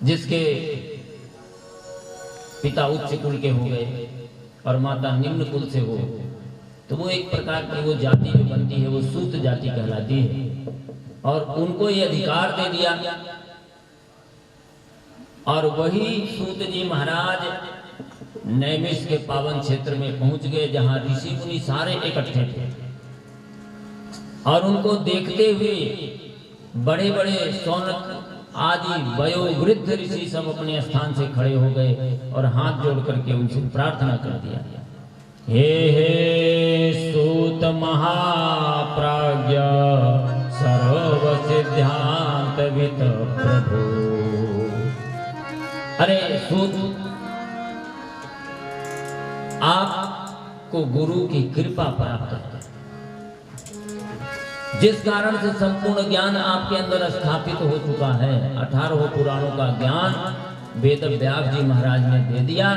जिसके पिता उच्च कुल के हो गए और माता निम्न कुल से हो, तो वो एक प्रकार की वो जाति जो बनती है वो सूत जाति कहलाती है। और उनको ये अधिकार दे दिया। और वही सूत जी महाराज नैमिष के पावन क्षेत्र में पहुंच गए जहां ऋषि मुनि सारे इकट्ठे थे और उनको देखते हुए बड़े बड़े शौनक आदि वयोवृद्ध ऋषि सब अपने स्थान से खड़े हो गए और हाथ जोड़ करके उनसे प्रार्थना कर दिया, हे सूत महाप्राज्ञ सर्व सिद्धांत वित प्रभु। अरे सूत, आपको गुरु की कृपा प्राप्त है, जिस कारण से संपूर्ण ज्ञान आपके अंदर स्थापित हो चुका है। 18 पुराणों का ज्ञान वेद व्यास जी महाराज ने दे दिया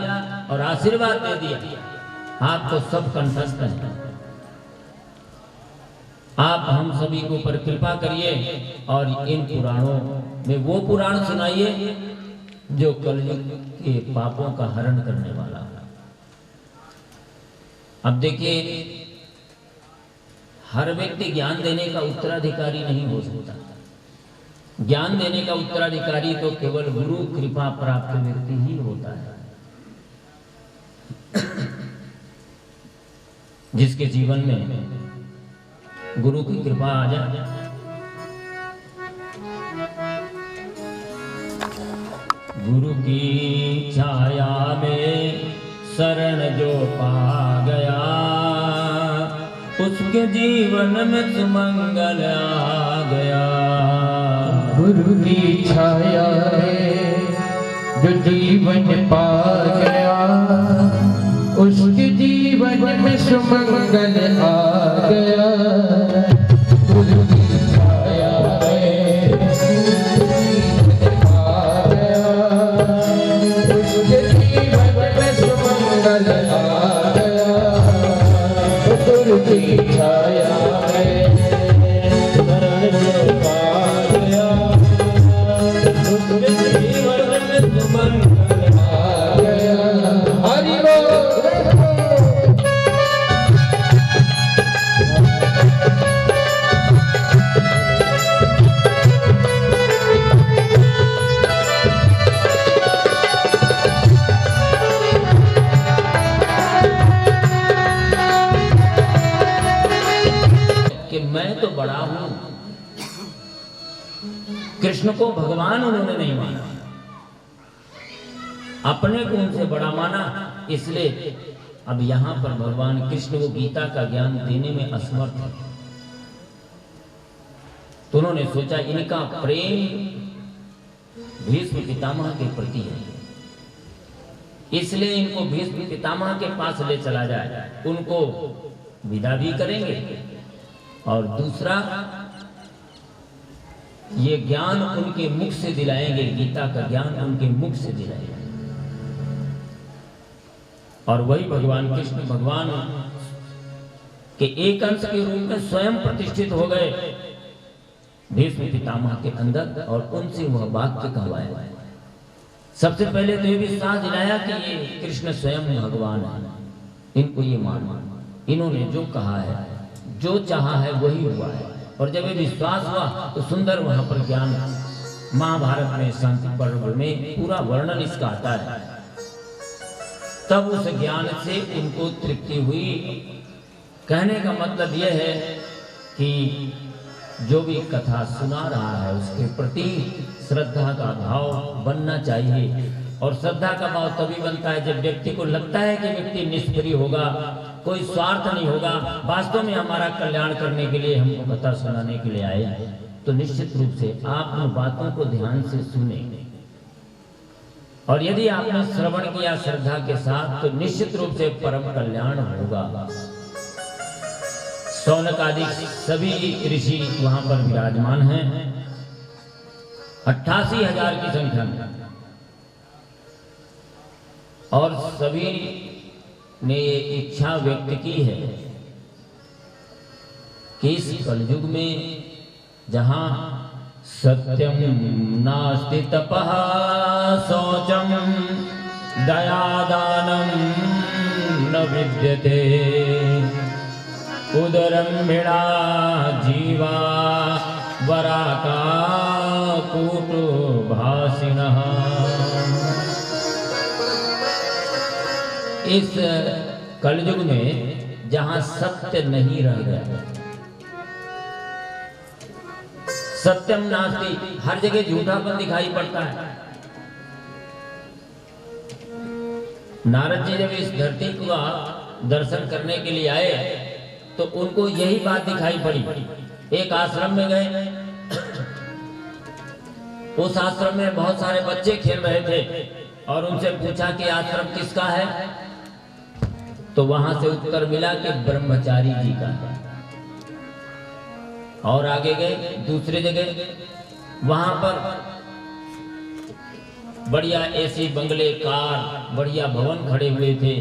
और आशीर्वाद दे दिया, आपको सब कंठस्थ है। आप हम सभी के ऊपर कृपा करिए और इन पुराणों में वो पुराण सुनाइए जो कलयुग के पापों का हरण करने वाला है। अब देखिए, हर व्यक्ति ज्ञान देने का उत्तराधिकारी नहीं हो सकता। ज्ञान देने का उत्तराधिकारी तो केवल गुरु कृपा प्राप्त व्यक्ति ही होता है, जिसके जीवन में गुरु की कृपा आ जाए। गुरु की छाया में शरण जो पा गया, उसके जीवन में सुमंगल आ गया। गुरु की छाया में जो जीवन पा गया, उसके जीवन में सुमंगल आ गया। गुरु की छाया में जीवन पा गया, उसके जीवन में सुमंगल आ गया। गुरु की छाया में शरण पा गया, उसके जीवन में सुमंगल आ गया। हरि बोल। मैं तो बड़ा हूं, कृष्ण को भगवान उन्होंने नहीं माना, अपने को उनसे बड़ा माना। इसलिए अब यहां पर भगवान कृष्ण को गीता का ज्ञान देने में असमर्थ है। तो उन्होंने सोचा इनका प्रेम भीष्म पितामह के प्रति है, इसलिए इनको भीष्म पितामह के पास ले चला जाए, उनको विदा भी करेंगे और दूसरा ये ज्ञान उनके मुख से दिलाएंगे, गीता का ज्ञान उनके मुख से दिलाएंगे। और वही भगवान कृष्ण भगवान के एक अंश के रूप में स्वयं प्रतिष्ठित हो गए भीष्म पितामह के अंदर और उनसे वह वाक्य कहवाया। सबसे पहले तो ये विश्वास दिलाया कि ये कृष्ण स्वयं भगवान है, इनको ये मानना। इन्होंने जो कहा है, जो चाहा है वही हुआ है। और जब ये विश्वास हुआ तो सुंदर वहां पर ज्ञान, महाभारत में शांति पर्व में पूरा वर्णन इसका आता है। तब उस ज्ञान से उनको तृप्ति हुई। कहने का मतलब यह है कि जो भी कथा सुना रहा है उसके प्रति श्रद्धा का भाव बनना चाहिए। और श्रद्धा का भाव तभी बनता है जब व्यक्ति को लगता है कि व्यक्ति निष्क्रिय होगा, कोई स्वार्थ नहीं होगा, वास्तव में हमारा कल्याण करने के लिए हमको कथा सुनाने के लिए आए, तो निश्चित रूप से आप उन बातों को ध्यान से सुने। और यदि आपने श्रवण किया श्रद्धा के साथ तो निश्चित रूप से परम कल्याण होगा। शौनक आदि सभी ऋषि वहां पर विराजमान हैं, 88,000 की संख्या में, और सभी ने ये इच्छा व्यक्त की है कि इस कलयुग में जहां सत्यम नास्ति तपः शौचम दयादानम न विद्यते उदरम्भिणा जीवा वराका कूटभासिनः। इस कलयुग में जहां सत्य नहीं रह गया, सत्यम नास्ति, हर जगह झूठापन दिखाई पड़ता है। नारद जी जब इस धरती का दर्शन करने के लिए आए तो उनको यही बात दिखाई पड़ी। एक आश्रम में गए, उस आश्रम में बहुत सारे बच्चे खेल रहे थे और उनसे पूछा कि आश्रम किसका है, तो वहां से उत्तर मिला कि ब्रह्मचारी जी का है। और आगे गए दूसरी जगह, वहां पर बढ़िया एसी बंगले, कार, बढ़िया भवन खड़े हुए थे।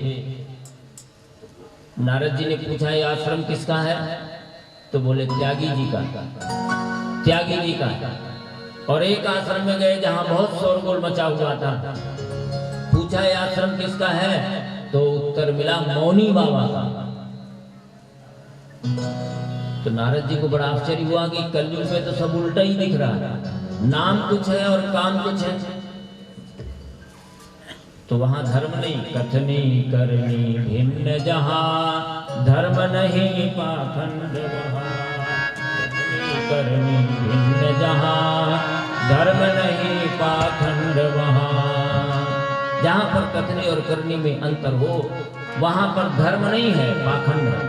नारद जी ने पूछा ये आश्रम किसका है, तो बोले त्यागी जी का, त्यागी जी का। और एक आश्रम में गए जहां बहुत शोरगुल मचा हुआ था, पूछा ये आश्रम किसका है, तो उत्तर मिला मौनी बाबा का। तो नारद जी को बड़ा आश्चर्य हुआ कि कलयुग में तो सब उल्टा ही दिख रहा है, नाम कुछ है और काम कुछ है। तो वहां धर्म नहीं, कथनी करनी भिन्न जहां, धर्म नहीं पाखंड वहां। कथनी करनी भिन्न जहां, धर्म नहीं पाखंड वहां। जहां पर कथनी और करनी में अंतर हो वहां पर धर्म नहीं है, पाखंड है।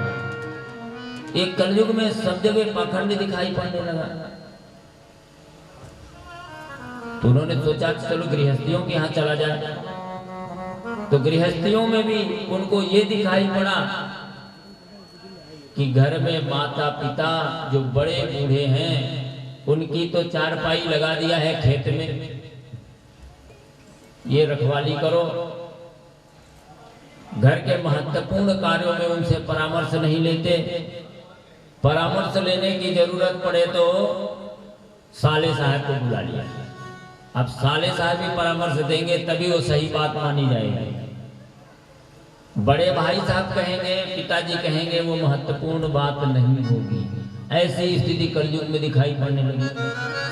एक कलयुग में सब जगह पाखंड दिखाई पड़ने लगा। तो उन्होंने सोचा चलो गृहस्थियों के यहाँ चला जाए। तो गृहस्थियों में भी उनको ये दिखाई पड़ा कि घर में माता पिता जो बड़े बूढ़े हैं उनकी तो चारपाई लगा दिया है खेत में, ये रखवाली करो। घर के महत्वपूर्ण कार्यों में उनसे परामर्श नहीं लेते। परामर्श लेने की जरूरत पड़े तो साले साहब को बुला लिया। अब साले साहब भी परामर्श देंगे तभी वो सही बात मानी जाएगी। बड़े भाई साहब कहेंगे, पिताजी कहेंगे, वो महत्वपूर्ण बात नहीं होगी। ऐसी स्थिति कलयुग में दिखाई पड़ने लगी।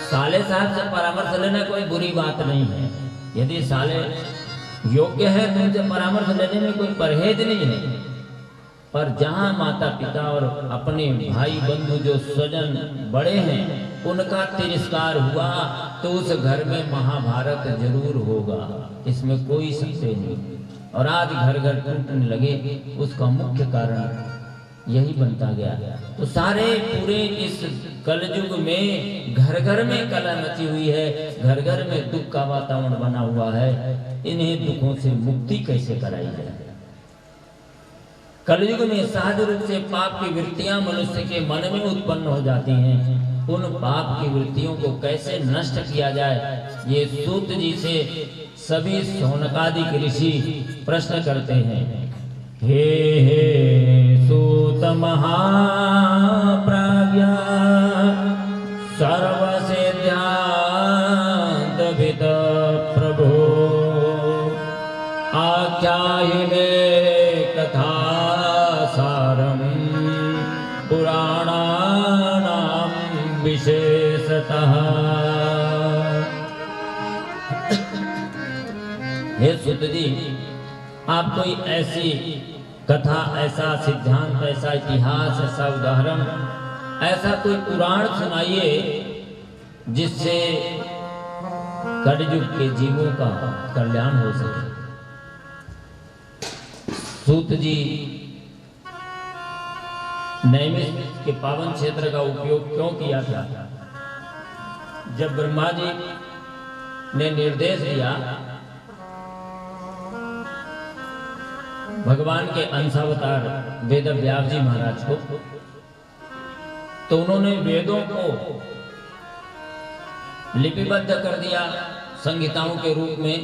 साले साहब से परामर्श लेना कोई बुरी बात नहीं है, यदि साले योग्य है तो उनसे परामर्श लेने में कोई परहेज नहीं है। पर जहां माता पिता और अपने भाई बंधु जो स्वजन बड़े हैं उनका तिरस्कार हुआ तो उस घर में महाभारत जरूर होगा, इसमें कोई संशय नहीं। और आज घर घर टूटने लगे, उसका मुख्य कारण यही बनता गया। तो सारे पूरे इस कलयुग में घर घर में कलह मची हुई है, घर घर में दुख का वातावरण बना हुआ है। इन्हें दुखों से मुक्ति कैसे कराई जाए? कलयुग में सहज रूप से पाप की वृत्तियां मनुष्य के मन में उत्पन्न हो जाती हैं। उन पाप की वृत्तियों को कैसे नष्ट किया जाए, ये सूत जी से सभी शौनकादिक ऋषि प्रश्न करते हैं। हे हे सूत महाप्राज्ञा सर्वसिद्धांत विद प्रभो आख्यायिने कथा सारम पुराणानां विशेषतः। हे सुत जी, आप कोई ऐसी कथा, ऐसा सिद्धांत, ऐसा इतिहास, ऐसा उदाहरण, ऐसा कोई पुराण सुनाइए जिससे कलयुग के जीवों का कल्याण हो सके। सूत जी नैमिष के पावन क्षेत्र का उपयोग क्यों किया था? जब ब्रह्मा जी ने निर्देश दिया भगवान के अंशावतार वेद व्यास जी महाराज को, तो उन्होंने वेदों को लिपिबद्ध कर दिया संहिताओं के रूप में।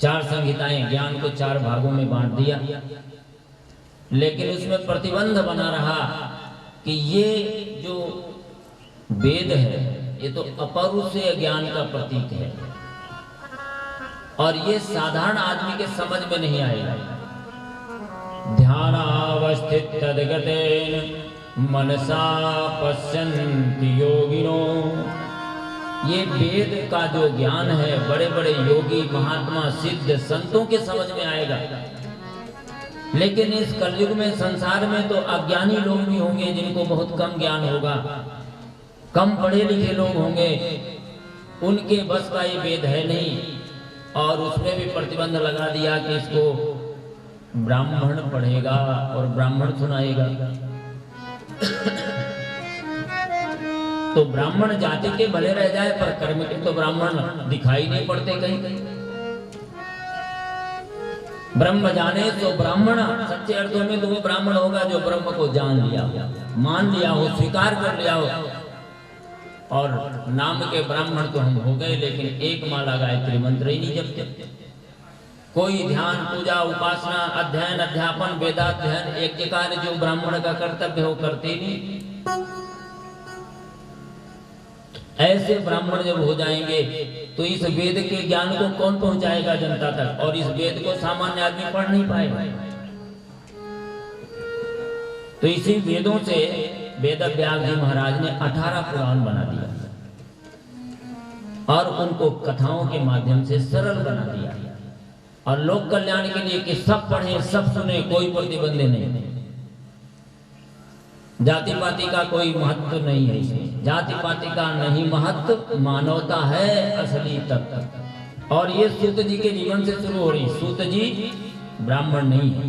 4 संहिताएं, ज्ञान को 4 भागों में बांट दिया। लेकिन उसमें प्रतिबंध बना रहा कि ये जो वेद है ये तो अपरुषीय ज्ञान का प्रतीक है और ये साधारण आदमी के समझ में नहीं आएगा। ध्यानावस्थित तद्गतेन मनसा पश्यन्ति योगिनो, ये वेद का जो ज्ञान है बड़े बड़े योगी, महात्मा, सिद्ध संतों के समझ में आएगा। लेकिन इस कलयुग में संसार में तो अज्ञानी लोग भी होंगे जिनको बहुत कम ज्ञान होगा। कम पढ़े लिखे लोग होंगे, उनके बस का ये वेद है नहीं, और उसमें भी प्रतिबंध लगा दिया कि इसको ब्राह्मण पढ़ेगा और ब्राह्मण सुनाएगा। तो ब्राह्मण जाति के भले रह जाए पर कर्म के तो ब्राह्मण दिखाई नहीं पड़ते कहीं कहीं। ब्रह्म जाने तो ब्राह्मण, सच्चे अर्थों में तो वो ब्राह्मण होगा जो ब्रह्म को जान लिया हो, मान लिया हो, स्वीकार कर लिया हो। और नाम के ब्राह्मण तो हम हो गए, लेकिन एक माला गायत्री मंत्र ही नहीं जपते। कोई ध्यान, पूजा, उपासना, अध्ययन, अध्यापन, वेदाध्ययन, यज्ञ कार्य जो ब्राह्मण का कर्तव्य हो करते नहीं। ऐसे ब्राह्मण जब हो जाएंगे तो इस वेद के ज्ञान को कौन पहुंचाएगा जनता तक, और इस वेद को सामान्य आदमी पढ़ नहीं पाएगा। तो इसी वेदों से वेद व्यास जी महाराज ने 18 पुराण बना दिया और उनको कथाओं के माध्यम से सरल बना दिया, और लोक कल्याण के लिए कि सब पढ़े, सब सुने, कोई प्रतिबंध नहीं। जाति पाति का कोई महत्व नहीं है इसमें, जाति पाति का नहीं महत्व, मानवता है असली तत्व। और ये सूत जी के जीवन से शुरू हो रही। सूत जी ब्राह्मण नहीं है,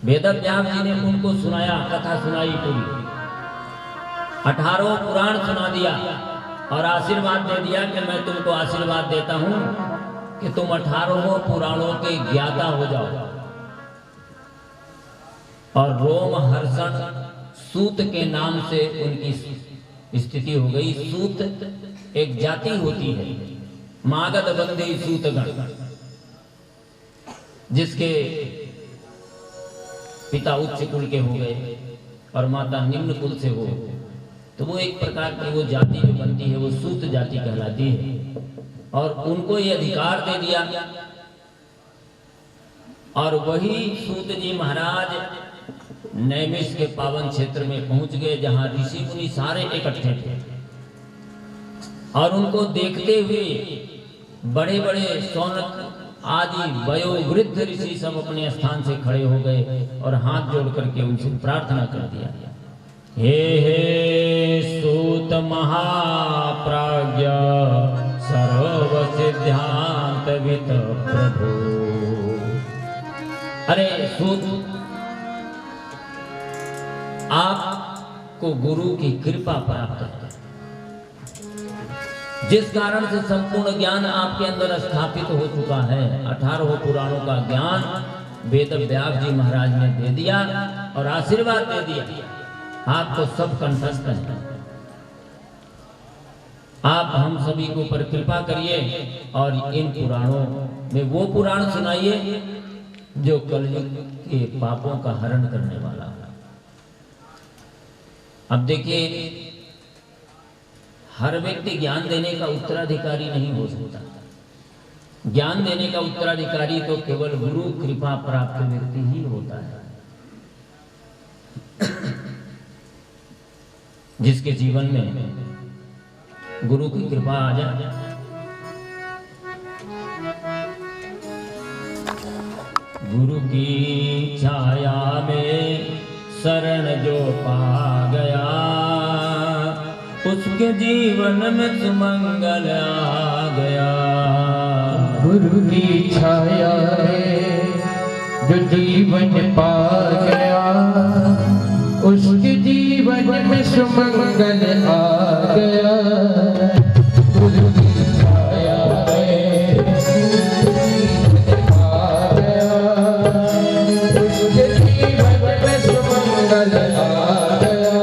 वेद व्यास जी ने उनको सुनाया, कथा सुनाई पूरी, 18 पुराण सुना दिया और आशीर्वाद दे दिया कि मैं तुमको आशीर्वाद देता हूं कि तुम 18 पुराणों के ज्ञाता हो जाओ। और रोम हर्षण सूत के नाम से उनकी स्थिति हो गई। सूत एक जाति होती है, मागध बंदे सूतगण, जिसके पिता उच्च कुल के हो गए और माता निम्न कुल से हो, तो वो एक प्रकार की वो जाति जो बनती है वो सूत जाति कहलाती है। और उनको ये अधिकार दे दिया, और वही सूत जी महाराज नैमिष के पावन क्षेत्र में पहुंच गए, जहां ऋषि मुनि सारे इकट्ठे थे, और उनको देखते हुए बड़े बड़े शौनक आदि वयोवृद्ध ऋषि सब अपने स्थान से खड़े हो गए और हाथ जोड़ करके उनसे प्रार्थना कर दिया, हे सूत महाप्राज्ञ सर्व सिद्धांत वित प्रभु। अरे सूत, आपको गुरु की कृपा प्राप्त है, जिस कारण से संपूर्ण ज्ञान आपके अंदर स्थापित हो चुका है। 18 पुराणों का ज्ञान वेद व्यास जी महाराज ने दे दिया और आशीर्वाद दे दिया, आपको सब कंठस्थ है। आप हम सभी के ऊपर कृपा करिए और इन पुराणों में वो पुराण सुनाइए जो कलयुग के पापों का हरण करने वाला है। अब देखिए, हर व्यक्ति ज्ञान देने का उत्तराधिकारी नहीं हो सकता। ज्ञान देने का उत्तराधिकारी तो केवल गुरु कृपा प्राप्त व्यक्ति ही होता है, जिसके जीवन में गुरु की कृपा आ जाए। गुरु की छाया में शरण जो पा गया, उसके जीवन में सुमंगल आ गया। गुरु की छाया में जो जीवन पा गया, उसके जीवन में सुमंगल आ गया। गुरु की छाया में पा गया, उसके जीवन में सुमंगल आ गया।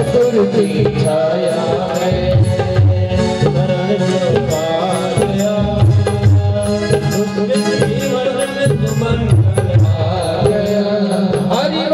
गुरु की छाया में शरण जो पा गया, उसके जीवन में सुमंगल आ गया। हरि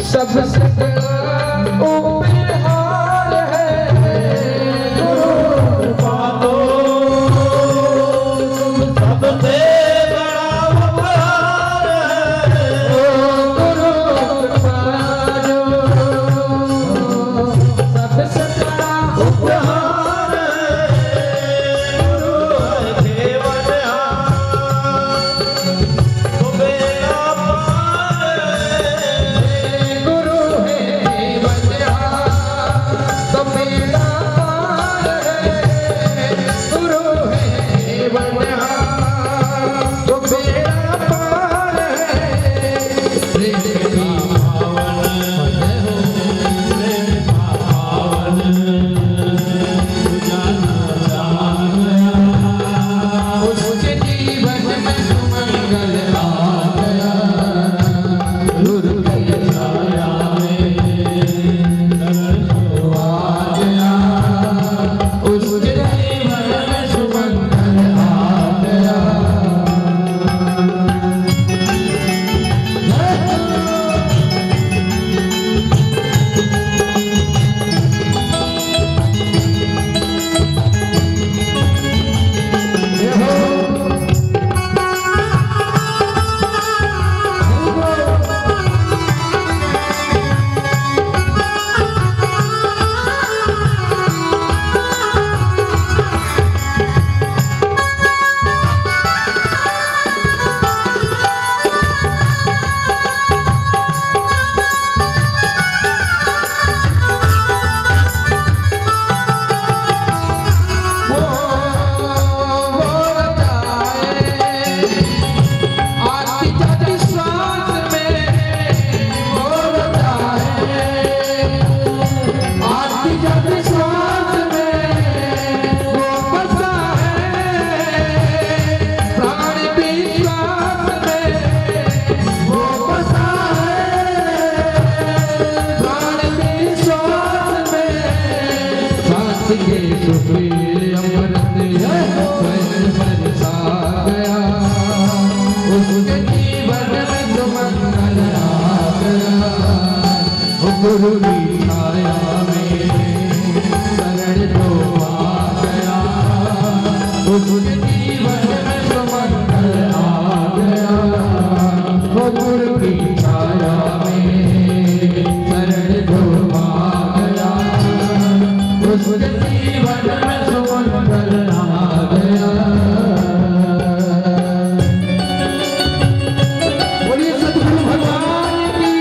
सबसे बड़ा उपहार है। गुरु की छाया में शरण जो आ गया, उसके जीवन में सुमंगल आ गया। वो गुरु की छाया में शरण जो आ गया, उसके जीवन में सुमंगल आ गया। बोलिए सतगुरु भगवान की,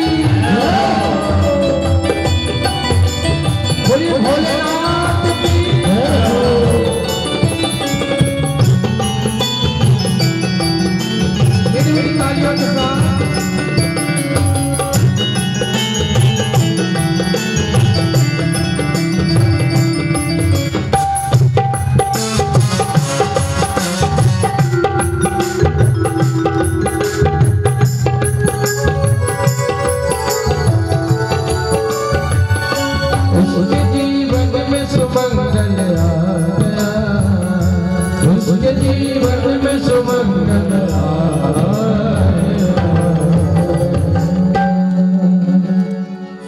बोलिए भोलेनाथ की। मेरी तालियों के साथ उसके जीवन में सुमंगल आ गया, उसके जीवन में सुमंगल आ गया।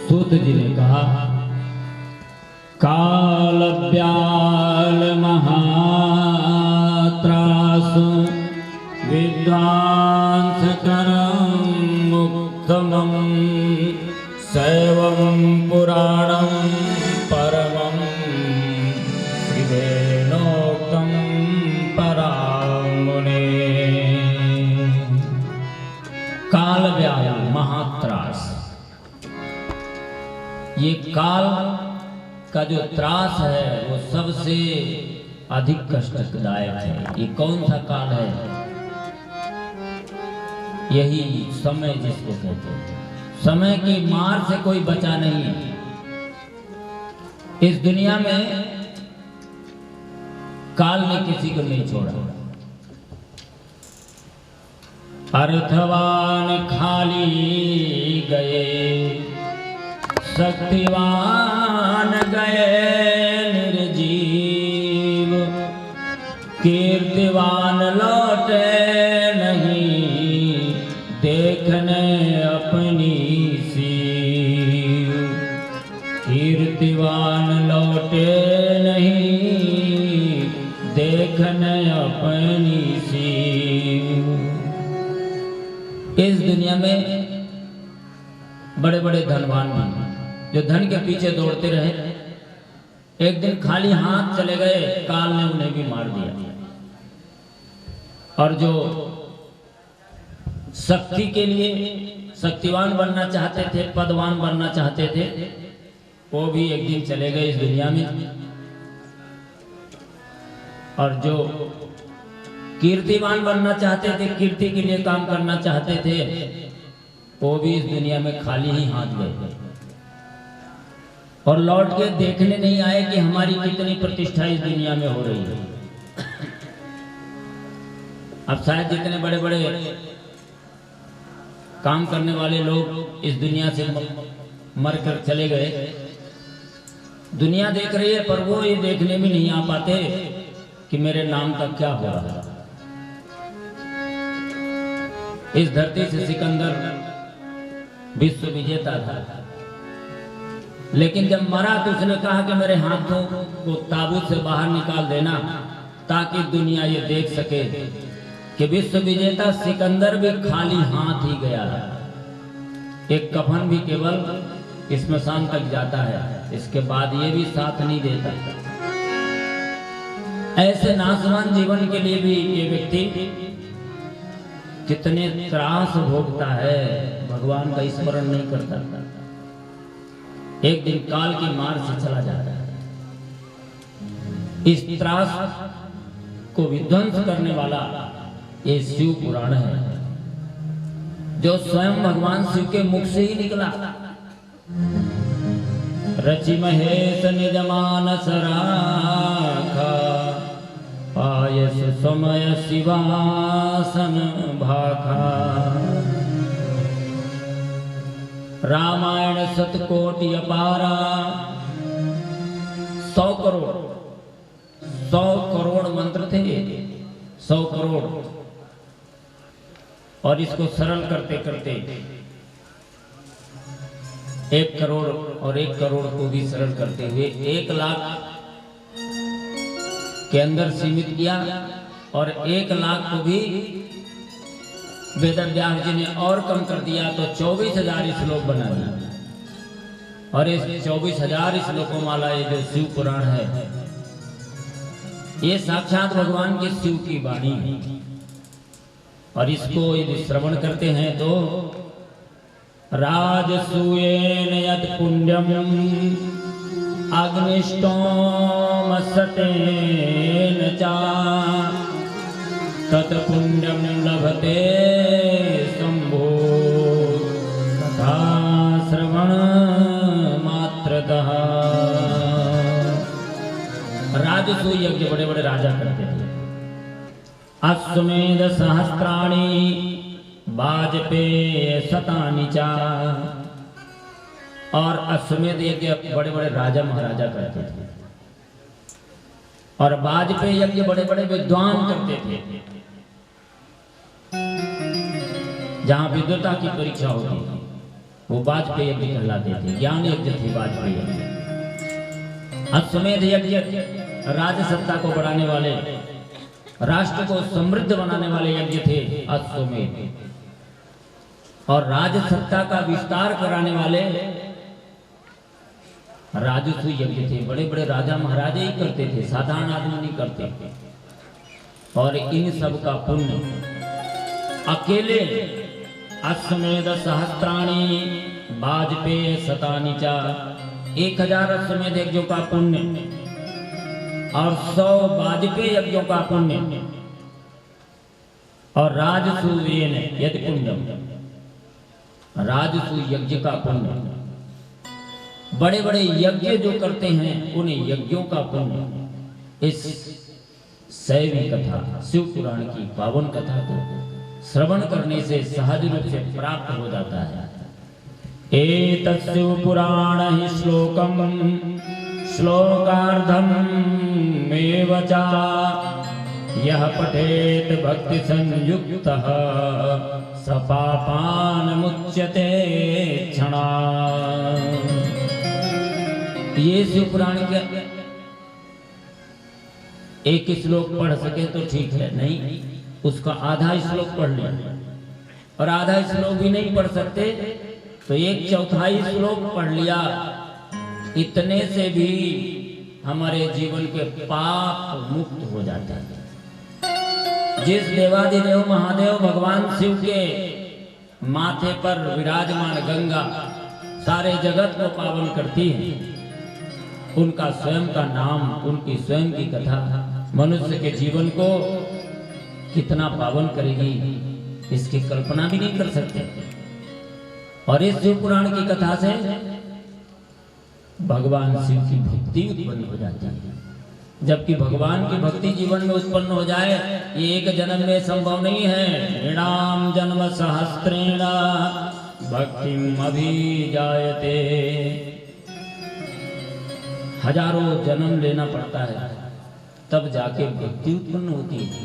सूत जी ने कहा, काल ब्याल महात्रासु विद्वांस करम मुक्तमं शैवं पुराणं परमं शिवेनोक्तं परामुने। काल व्याल महात्रास, ये काल का जो त्रास है वो सबसे अधिक कष्टदायक है। ये कौन सा काल है? यही समय जिसको कहते हैं। समय की मार से कोई बचा नहीं है। इस दुनिया में काल ने किसी को नहीं छोड़ा। अर्थवान खाली गए, शक्तिवान गए निर्जीव, कीर्तिवान लौटे नहीं देखने अपनी सीव। कीर्तिवान लौटे नहीं देखने अपनी सीव। इस दुनिया में बड़े बड़े धनवान भी जो धन के पीछे दौड़ते रहे, एक दिन खाली हाथ चले गए, काल ने उन्हें भी मार दिया। और जो शक्ति के लिए शक्तिवान बनना चाहते थे, पदवान बनना चाहते थे, वो भी एक दिन चले गए इस दुनिया में। और जो कीर्तिवान बनना चाहते थे, कीर्ति के लिए काम करना चाहते थे, वो भी इस दुनिया में खाली ही हाथ गए और लौट के देखने नहीं आए कि हमारी कितनी प्रतिष्ठा इस दुनिया में हो रही है। अब शायद जितने बड़े बड़े काम करने वाले लोग इस दुनिया से मरकर चले गए, दुनिया देख रही है, पर वो ये देखने भी नहीं आ पाते कि मेरे नाम का क्या हो रहा है। इस धरती से सिकंदर विश्व विजेता था, लेकिन जब मरा तो उसने कहा कि मेरे हाथों को ताबूत से बाहर निकाल देना ताकि दुनिया ये देख सके कि विश्व विजेता सिकंदर भी खाली हाथ ही गया है। एक कफन भी केवल स्मशान तक जाता है, इसके बाद ये भी साथ नहीं देता। ऐसे नाशवान जीवन के लिए भी ये व्यक्ति कितने त्रास भोगता है, भगवान का स्मरण नहीं करता। एक दिन काल की मार से चला जाता है। इस त्रास को विध्वंस करने वाला ये शिव पुराण है, जो स्वयं भगवान शिव के मुख से ही निकला। रचि महेश निज मानस राखा, पायस समय शिवासन भाखा। रामायण सतकोटि अपारा, 100 करोड़ मंत्र थे, 100 करोड़। और इसको सरल करते करते 1 करोड़ और 1 करोड़ को भी सरल करते हुए 1 लाख के अंदर सीमित किया और 1 लाख को भी वेदव्यास जी ने और कम कर दिया तो 24,000 श्लोक बना दिया। और इस 24,000 श्लोकों वाला ये जो शिव पुराण है, ये साक्षात भगवान के शिव की वाणी है। और इसको यदि श्रवण करते हैं तो राजसूयेन यत् पुण्यम अग्निष्टोम सतेन चा तत् पुण्यम लभते शंभो तथा श्रवण मात्रतः। राजसूय यज्ञ बड़े बड़े राजा करते थे। अश्वमेध सहस्त्राणि वाजपेय शतानि चा। और अश्वमेध यज्ञ बड़े बड़े राजा महाराजा करते थे और वाजपेय यज्ञ बड़े बड़े विद्वान करते थे। जहां विद्वता की परीक्षा होती वो वाजपेय यज्ञ कहलाते थे, ज्ञान यज्ञ थे वाजपेय यज्ञ। अश्वमेध यज्ञ राज सत्ता को बढ़ाने वाले, राष्ट्र को समृद्ध बनाने वाले यज्ञ थे अश्वमेध। और राज सत्ता का विस्तार कराने वाले राजसूय यज्ञ थे। बड़े बड़े राजा महाराजा ही करते थे, साधारण आदमी नहीं करते। और इन सब का पुण्य अकेले अश्वमेध सहस्त्राणि वाजपेय शतानि चा 1000 अश्वमेध यज्ञों का पुण्य और 100 वाजपेय यज्ञों का पुण्य और राजसूयेन यदि पुण्यम, राजसूय यज्ञ का पुण्य। बड़े बड़े यज्ञ जो करते हैं उन यज्ञों का पुण्य। इस शैवी कथा शिव पुराण की पावन कथा को श्रवण करने से सहज रूप से प्राप्त हो जाता है। एतत् शिव पुराण ही श्लोकम श्लोकार्धम एव चा यह पठेत भक्ति संयुक्तः स पापान् मुच्यते क्षणा। ये शिव पुराण के एक श्लोक पढ़ सके तो ठीक है, नहीं उसका आधा श्लोक पढ़ लिया और आधा श्लोक भी नहीं पढ़ सकते तो 1/4 श्लोक पढ़ लिया। इतने से भी हमारे जीवन के पाप मुक्त हो जाते हैं। जिस देवादिदेव महादेव भगवान शिव के माथे पर विराजमान गंगा सारे जगत को पावन करती है, उनका स्वयं का नाम, उनकी स्वयं की कथा मनुष्य के जीवन को कितना पावन करेगी इसकी कल्पना भी नहीं कर सकते। और इस शिव पुराण की कथा से भगवान शिव की भक्ति उत्पन्न हो जाती है। जबकि भगवान की भक्ति जीवन में उत्पन्न हो जाए ये एक जन्म में संभव नहीं है। ऋणाम जन्म सहस्त्रेण भक्तिम अभिजायते। हजारों जन्म लेना पड़ता है तब जाके भक्ति उत्पन्न होती है।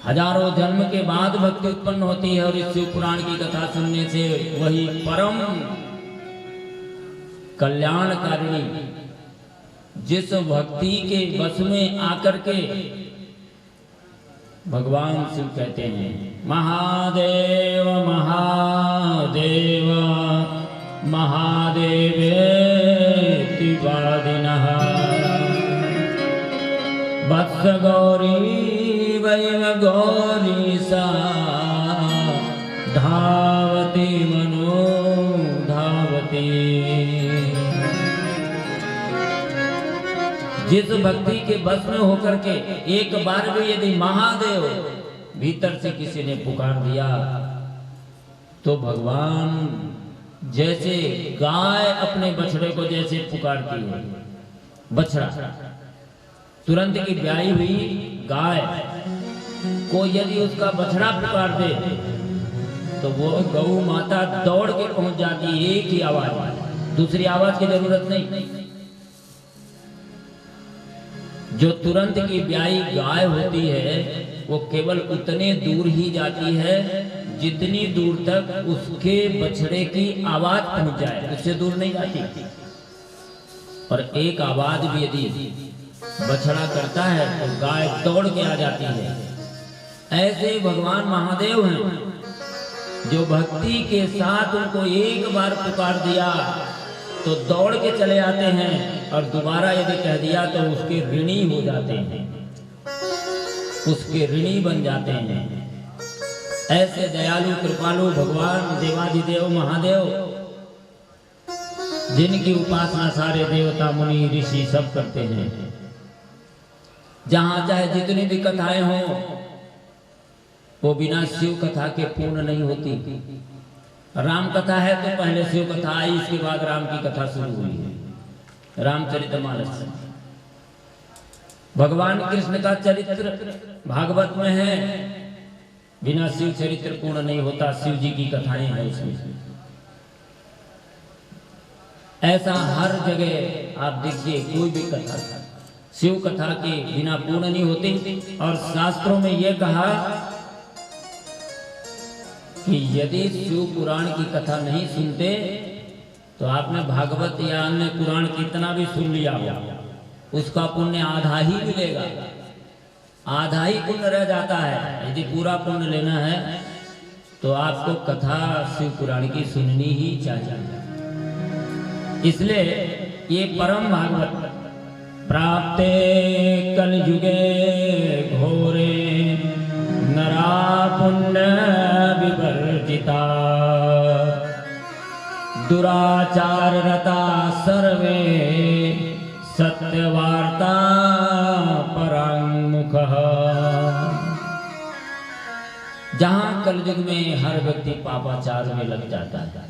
हजारों जन्म के बाद भक्ति उत्पन्न होती है। और इस शिव पुराण की कथा सुनने से वही परम कल्याणकारिणी जिस भक्ति के बस में आकर के भगवान शिव कहते हैं महादेव महादेव महादेवेति वादिनः वत्स गौरी वैव गौरी सा धावती मनो धावती। जिस भक्ति के बस में होकर के एक बार भी यदि महादेव भीतर से किसी ने पुकार दिया तो भगवान जैसे गाय अपने बछड़े को जैसे पुकारती है, बछड़ा तुरंत की ब्याही हुई गाय को यदि उसका बछड़ा पुकार दे तो वो गौ माता दौड़ के पहुंच जाती है। एक ही आवाज, दूसरी आवाज की जरूरत नहीं। जो तुरंत की ब्याही गाय होती है वो केवल उतने दूर ही जाती है जितनी दूर तक उसके बछड़े की आवाज पहुंच जाए उससे दूर नहीं जाती। और एक आवाज भी यदि बछड़ा करता है तो गाय दौड़ के आ जाती है। ऐसे भगवान महादेव हैं जो भक्ति के साथ उनको एक बार पुकार दिया तो दौड़ के चले आते हैं, और दोबारा यदि कह दिया तो उसके ऋणी हो जाते हैं, उसके ऋणी बन जाते हैं। ऐसे दयालु कृपालु भगवान देवाधिदेव महादेव, जिनकी उपासना सारे देवता मुनि ऋषि सब करते हैं। जहां चाहे जितनी भी कथाएं हों, वो बिना शिव कथा के पूर्ण नहीं होती। राम कथा है तो पहले शिव कथा आई, इसके बाद राम की कथा शुरू हुई है रामचरितमानस से। भगवान कृष्ण का चरित्र भागवत में है, बिना शिव चरित्र पूर्ण नहीं होता। शिव जी की कथाएं हैं उसमें। ऐसा हर जगह आप देखिए, कोई भी कथा शिव कथा के बिना पूर्ण नहीं होती। और शास्त्रों में यह कहा कि यदि शिव पुराण की कथा नहीं सुनते तो आपने भागवत या अन्य पुराण कितना भी सुन लिया हो, उसका पुण्य आधा ही मिलेगा, आधा ही पुण्य रह जाता है। यदि पूरा पुण्य लेना है तो आपको कथा शिव पुराण की सुननी ही चाहिए। इसलिए ये परम भागवत प्राप्ते कलयुगे घोरे नरा पुण्य विवर्जिता दुराचार रता सर्वे सत्यवार्ता परांमुख। जहां कलयुग में हर व्यक्ति पापाचार में लग जाता है,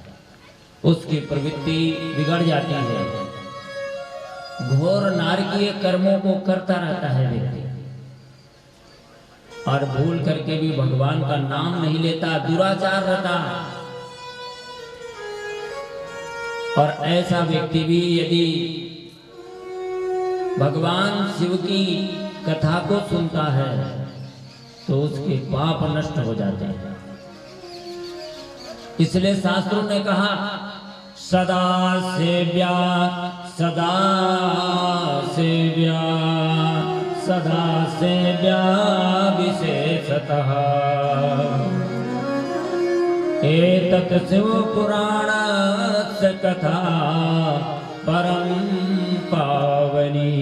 उसकी प्रवृत्ति बिगड़ जाती है, घोर नारकीय कर्मों को करता रहता है व्यक्ति, और भूल करके भी भगवान का नाम नहीं लेता, दुराचार रहता। और ऐसा व्यक्ति भी यदि भगवान शिव की कथा को सुनता है तो उसके पाप नष्ट हो जाते हैं। इसलिए शास्त्रों ने कहा सदा सेव्या सदा सेव्या सदा सेव्या विशेषतः एतत् शिव पुराणस्य कथा परम पावनी।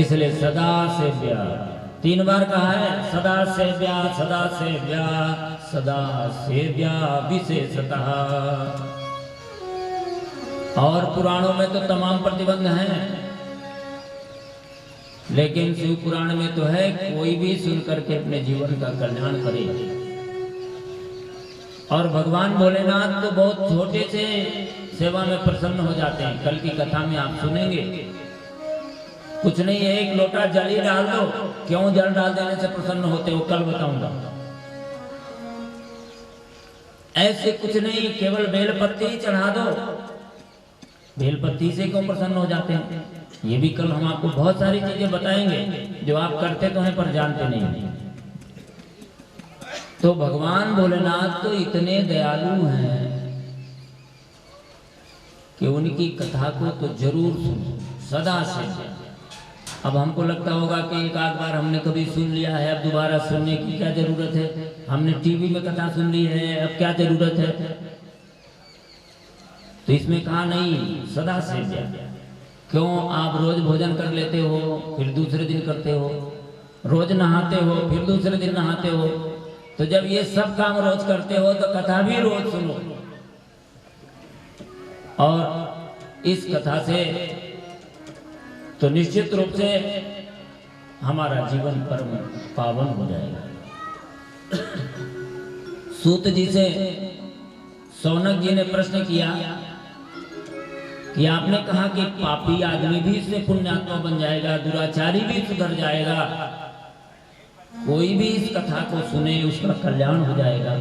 इसलिए सदा सेव्या 3 बार कहा है, सदा सेव्या सदा सेव्या सदा सेव्या विशेषतः। और पुराणों में तो तमाम प्रतिबंध हैं, लेकिन शिव पुराण में तो है कोई भी सुन करके अपने जीवन का कल्याण करे। और भगवान भोलेनाथ तो बहुत छोटे से सेवा में प्रसन्न हो जाते हैं। कल की कथा में आप सुनेंगे, कुछ नहीं है, 1 लोटा जल ही डाल दो, क्यों जल डाल देने से प्रसन्न होते हो कल बताऊंगा। ऐसे कुछ नहीं, केवल बेलपत्ती ही चढ़ा दो, बेलपत्ती से क्यों प्रसन्न हो जाते हैं। ये भी कल हम आपको बहुत सारी चीजें बताएंगे जो आप करते तो हैं पर जानते नहीं। तो भगवान भोलेनाथ तो इतने दयालु हैं कि उनकी कथा को तो जरूर सुनो सदा से। अब हमको लगता होगा कि एक आध बार हमने कभी सुन लिया है, अब दोबारा सुनने की क्या जरूरत है, हमने टीवी में कथा सुन ली है, अब क्या जरूरत है। तो इसमें कहा नहीं, सदा से। क्यों आप रोज भोजन कर लेते हो फिर दूसरे दिन करते हो, रोज नहाते हो फिर दूसरे दिन नहाते हो, तो जब ये सब काम रोज करते हो तो कथा भी रोज सुनो। और इस कथा से तो निश्चित रूप से हमारा जीवन परम पावन हो जाएगा। सूत जी से सौनक जी ने प्रश्न किया कि आपने कहा कि पापी आदमी भी इससे पुण्यात्मा बन जाएगा, दुराचारी भी सुधर जाएगा, कोई भी इस कथा को सुने उसका कल्याण हो जाएगा।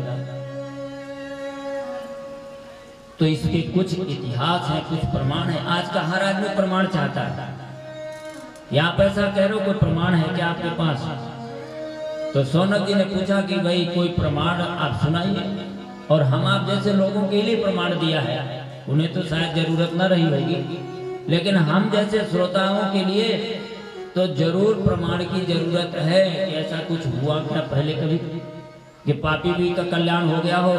तो इसके कुछ इतिहास है, कुछ प्रमाण है। आज का हर आदमी प्रमाण चाहता है। या आप ऐसा कह रहे हो, कोई प्रमाण है क्या आपके पास? तो सौनक जी ने पूछा कि भाई कोई प्रमाण आप सुनाइए, और हम आप जैसे लोगों के लिए प्रमाण दिया है, उन्हें तो शायद जरूरत न रही होगी, लेकिन हम जैसे श्रोताओं के लिए तो जरूर प्रमाण की जरूरत है। ऐसा कुछ हुआ क्या पहले कभी कि पापी भी का कल्याण हो गया हो?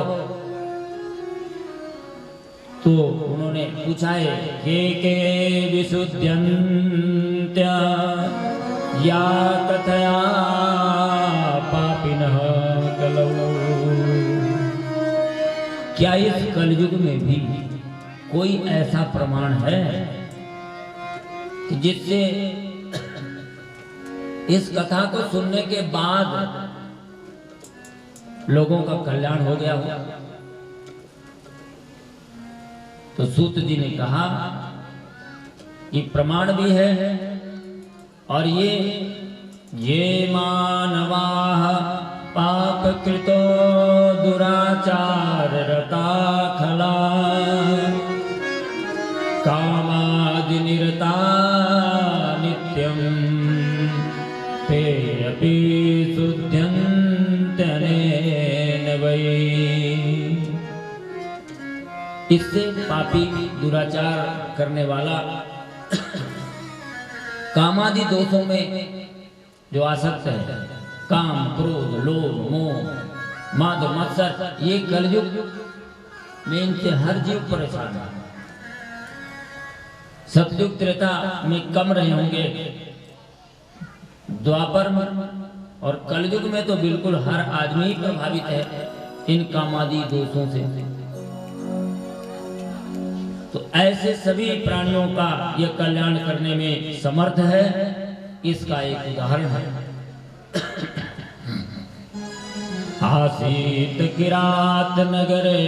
तो उन्होंने पूछा है के विशुद्ध्यन्त्या या कथया पापिनः कलौ। क्या इस कलयुग में भी कोई ऐसा प्रमाण है कि जिससे इस कथा को सुनने के बाद लोगों का कल्याण हो गया हो? तो सूत जी ने कहा कि प्रमाण भी है, और ये मानवाः पाप कृतो दुराचार रता खला कामादि निरता नित्यं ते अपि शुद्ध्यन्त्यनेन वै। इससे पापी दुराचार करने वाला कामादि दोषों में जो आसक्त है, काम क्रोध लोभ मोह माद मत्सर, ये कलयुग में इनसे हर जीव परेशान है। सतयुग त्रेता में कम रहे होंगे, द्वापर और कलयुग में तो बिल्कुल हर आदमी प्रभावित है इन कामादि दोषों से। तो ऐसे सभी प्राणियों का यह कल्याण करने में समर्थ है। इसका एक उदाहरण है। आसीत किरात नगरे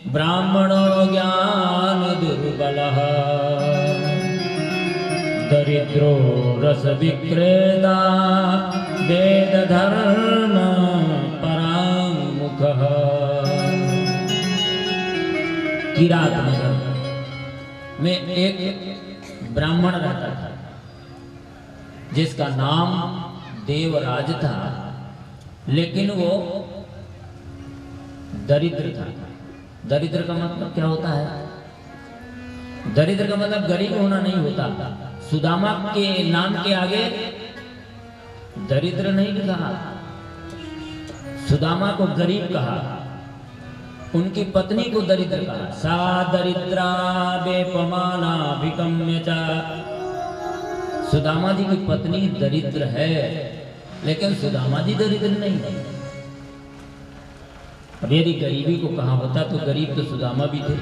ब्राह्मणो ज्ञान दुर्बलः दरिद्रो रस विक्रेता वेद धर्म परामुखः। किरात नगर में एक ब्राह्मण रहता था जिसका नाम देवराज था, लेकिन वो दरिद्र था। दरिद्र का मतलब क्या होता है? दरिद्र का मतलब गरीब होना नहीं होता। सुदामा के नाम के आगे दरिद्र नहीं कहा, सुदामा को गरीब कहा, उनकी पत्नी को दरिद्र कहा। सा दरिद्रा बेपमाना विकम्य च। सुदामा जी की पत्नी दरिद्र है, लेकिन सुदामा जी दरिद्र नहीं है। अब यदि गरीबी को कहा होता तो गरीब तो सुदामा भी थे।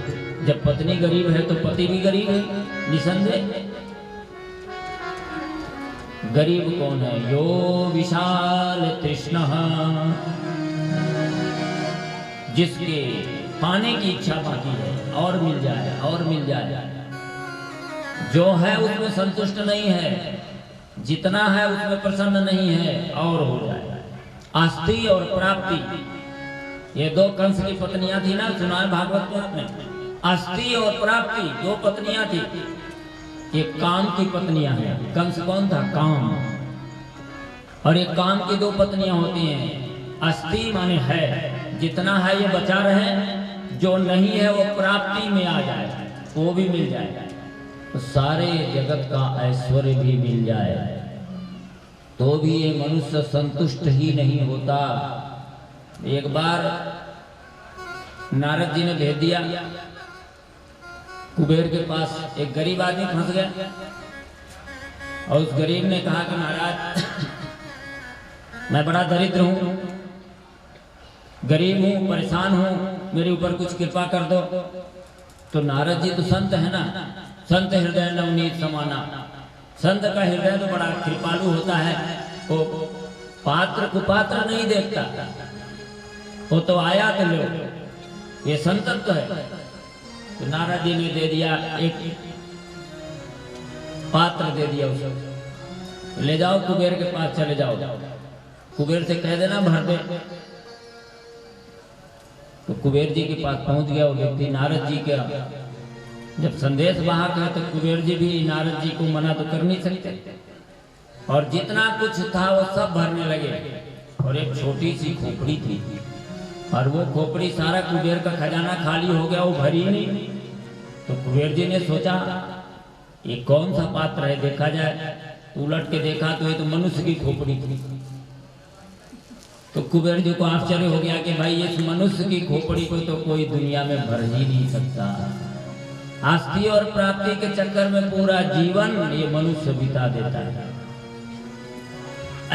जब पत्नी गरीब है तो पति भी गरीब है, निसंदेह। गरीब कौन है? यो विशाल तृष्णः, जिसके पाने की इच्छा बाकी है, और मिल जाए और मिल जाए। जो है उसमें संतुष्ट नहीं है, जितना है उसमें प्रसन्न नहीं है, और हो जाए। आस्ति और प्राप्ति, ये दो कंस की पत्नियां थी ना, सुना है भागवत में। आस्ति और प्राप्ति दो पत्नियां थी। ये काम की पत्नियां हैं। कंस कौन था? काम। और ये काम की दो पत्नियां होती हैं। आस्ति माने है, जितना है ये बचा रहे, जो नहीं है वो प्राप्ति में आ जाए, वो भी मिल जाए, तो सारे जगत का ऐश्वर्य भी मिल जाए, तो भी ये मनुष्य संतुष्ट ही नहीं होता। एक बार नारद जी ने भेज दिया कुबेर के पास। एक गरीब आदमी फंस गया, और उस गरीब ने कहा कि महाराज मैं बड़ा दरिद्र हूं, गरीब हूं, परेशान हूं, मेरे ऊपर कुछ कृपा कर दो। तो नारद जी तो संत है ना, संत हृदय नवनीत समाना। संत का हृदय तो बड़ा कृपालु होता है, वो पात्र कुपात्र नहीं देखता, वो तो आया तो लो, ये संतत्व है। तो नारद जी ने दे दिया, एक पात्र दे दिया उसे, ले जाओ कुबेर के पास चले जाओ, कुबेर से कह देना भर दे। तो कुबेर जी के पास पहुंच गया वो व्यक्ति। नारद जी का जब संदेश वाहक है तो कुबेर जी भी नारद जी को मना तो कर नहीं सकते। और जितना कुछ था वो सब भरने लगे। और एक छोटी सी खोपड़ी थी, और वो खोपड़ी सारा कुबेर का खजाना खाली हो गया, वो भरी नहीं। तो कुबेर जी ने सोचा ये कौन सा पात्र है, देखा जाए। उलट के देखा तो ये तो मनुष्य की खोपड़ी थी। तो कुबेर जी को आश्चर्य हो गया कि भाई इस मनुष्य की खोपड़ी को तो कोई दुनिया में भर ही नहीं सकता। आस्ति और प्राप्ति के चक्कर में पूरा जीवन ये मनुष्य बिता देता है।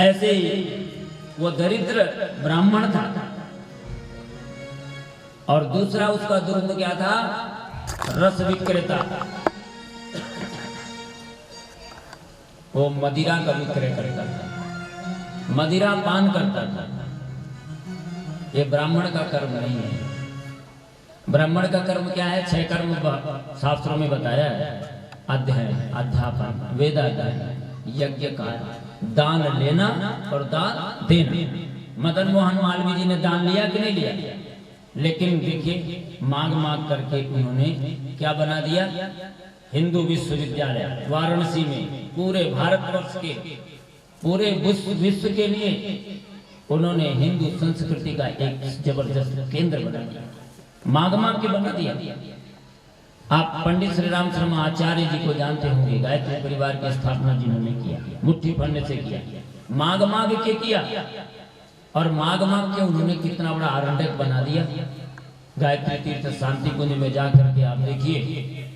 ऐसे ही वो दरिद्र ब्राह्मण था, और दूसरा उसका दुर्ग क्या था, रस विक्रेता। वो मदिरा का विक्रय करता था, मदिरा पान करता था। ये ब्राह्मण का कर्म नहीं है। ब्राह्मण का कर्म क्या है? 6 कर्म शास्त्रों में बताया है। अध्ययन, अध्यापन, वेदाध्ययन, यज्ञ कार्य, दान लेना और दान देना। मदन मोहन मालवीय जी ने दान लिया कि नहीं लिया? लेकिन देखिए मांग मांग करके उन्होंने क्या बना दिया, हिंदू विश्वविद्यालय वाराणसी में पूरे भारतवर्ष के, पूरे विश्व के लिए उन्होंने हिंदू संस्कृति का एक जबरदस्त केंद्र बना दिया, मांग मांग के बना दिया। आप पंडित श्री राम शर्मा आचार्य जी को जानते होंगे, गायत्री परिवार की स्थापना जिन्होंने किया, मुट्ठी फंड से किया, मांग मांग के किया। और मांग मांग के उन्होंने कितना बड़ा आरंडक बना दिया। गायत्री तीर्थ शांति कुंज में जाकर के आप देखिए,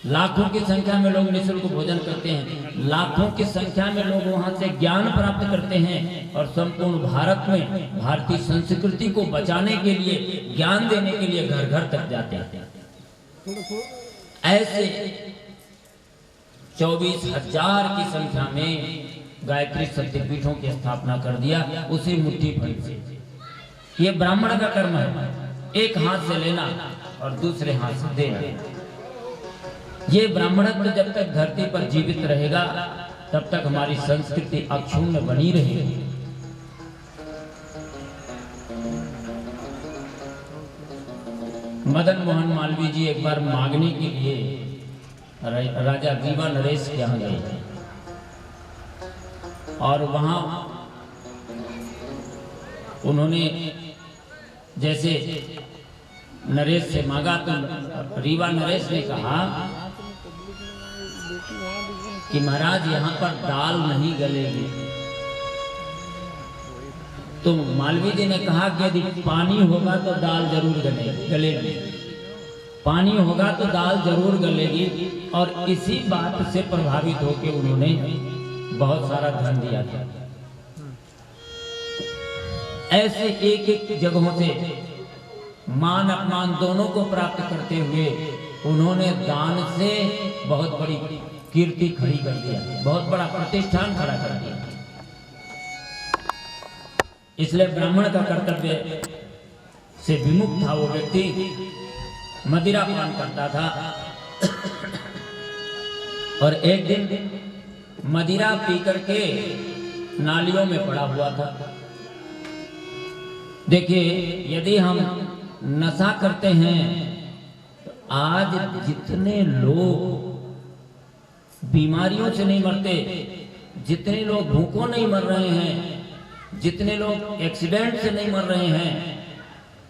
लाखों की संख्या में लोग निःशुल्क भोजन करते हैं, लाखों की संख्या में लोग वहां से ज्ञान प्राप्त करते हैं, और संपूर्ण भारत में भारतीय संस्कृति को बचाने के लिए, ज्ञान देने के लिए घर घर तक जाते हैं। ऐसे 24,000 की संख्या में गायत्री शक्तिपीठों की स्थापना कर दिया उसी मुट्ठी फंड से। ये ब्राह्मण का कर्म है, एक हाथ से लेना और दूसरे हाथ से देना। ये ब्राह्मणत्व जब तक धरती पर जीवित रहेगा तब तक हमारी संस्कृति अक्षुण्ण बनी रहेगी। मदन मोहन मालवीय जी एक बार मांगने के लिए राजा ग्रीवा नरेश के यहाँ गए थे, और वहां उन्होंने जैसे नरेश से मांगा तो रीवा नरेश ने कहा कि महाराज यहाँ पर दाल नहीं गलेगी। तो मालवीय जी ने कहा कि यदि पानी होगा तो दाल जरूर गलेगी, पानी होगा तो दाल जरूर गलेगी। और इसी बात से प्रभावित होकर उन्होंने बहुत सारा धन दिया था। ऐसे एक एक जगहों से मान अपमान दोनों को प्राप्त करते हुए उन्होंने दान से बहुत बड़ी कीर्ति खड़ी कर दिया, बहुत बड़ा प्रतिष्ठान खड़ा कर दिया। इसलिए ब्राह्मण का कर्तव्य से विमुख था वो व्यक्ति, मदिरा पान करता था। और एक दिन मदिरा पी करके नालियों में पड़ा हुआ था। देखिए यदि हम नशा करते हैं तो आज जितने लोग बीमारियों से नहीं मरते, जितने लोग भूखों नहीं मर रहे हैं, जितने लोग एक्सीडेंट से नहीं मर रहे हैं,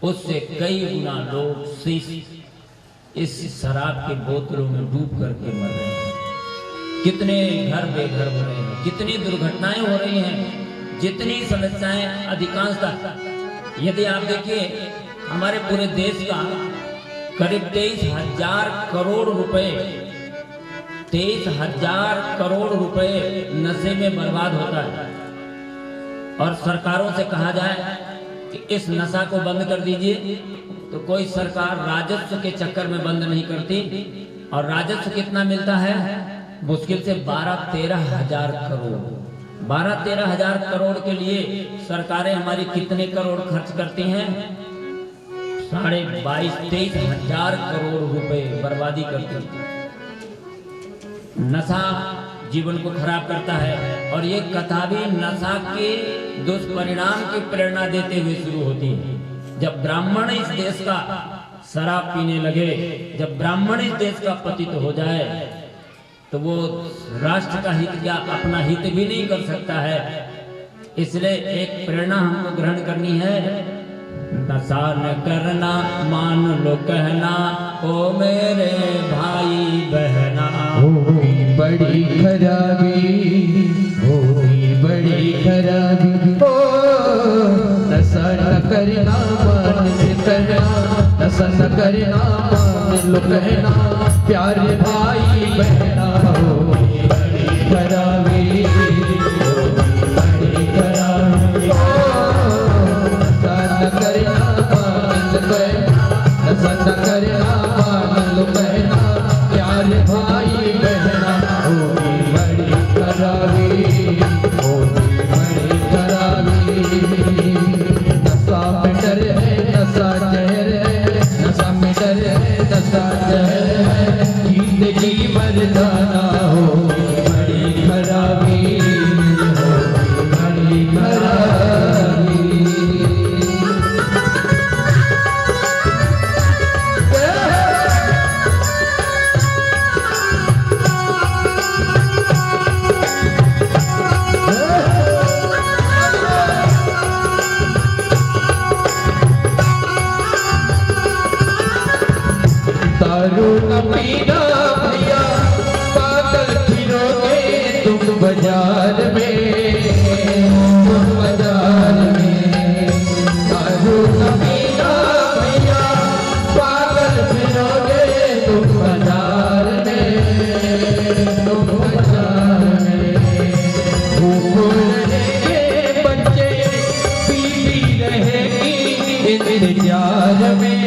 उससे कई गुना लोग इस शराब के बोतलों में डूब करके मर रहे हैं। कितने घर बेघर हो रहे हैं, कितनी दुर्घटनाएं हो रही हैं, जितनी समस्याएं अधिकांशतः यदि आप देखिए हमारे पूरे देश का करीब 23,000 करोड़ रुपए 23,000 करोड़ रुपए नशे में बर्बाद होता है। और सरकारों से कहा जाए कि इस नशा को बंद कर दीजिए तो कोई सरकार राजस्व के चक्कर में बंद नहीं करती। और राजस्व कितना मिलता है? मुश्किल से 12-13 हजार करोड़। 12-13 हजार करोड़ के लिए सरकारें हमारी कितने करोड़ खर्च करती हैं? 22,500-23 हजार करोड़ रुपए बर्बादी करती है। नशा जीवन को खराब करता है। और ये कथा भी नशा के दुष्परिणाम की प्रेरणा देते हुए शुरू होती है। जब ब्राह्मण इस देश का शराब पीने लगे, जब ब्राह्मण इस देश का पतित हो जाए तो वो राष्ट्र का हित क्या अपना हित भी नहीं कर सकता है। इसलिए एक प्रेरणा हमको ग्रहण करनी है, नशा न करना मान लो कहना ओ मेरे भाई बहना। होगी बड़ी खराबी, होगी बड़ी खराबी, ओ नशा न करना मान लो कहना, नशा न करना मान लो कहना, प्यारे भाई बहना। होगी बड़ी खराबी, होगी बड़ी खराबी, नशा न करना मान लो कहना, नशा न करना मान लो कहना, प्यारे भाई बहना। होगी बड़ी खराबी, होगी बड़ी खराबी, नशा में डर है नशा जहर है, नशा में डर है नशा जहर है, जिंदगी मर जाना। होगी बड़ी खराबी, होगी बड़ी खराबी। दारू न पीना भैया, पागल फिरोगे तुम बाजार में, तुम बाजार में। दारू न पीना भैया, पागल फिरोगे तुम बाजार में, तुम बाजार में। भूख रहेंगे बच्चे, बीवी रहेगी इंतजार में,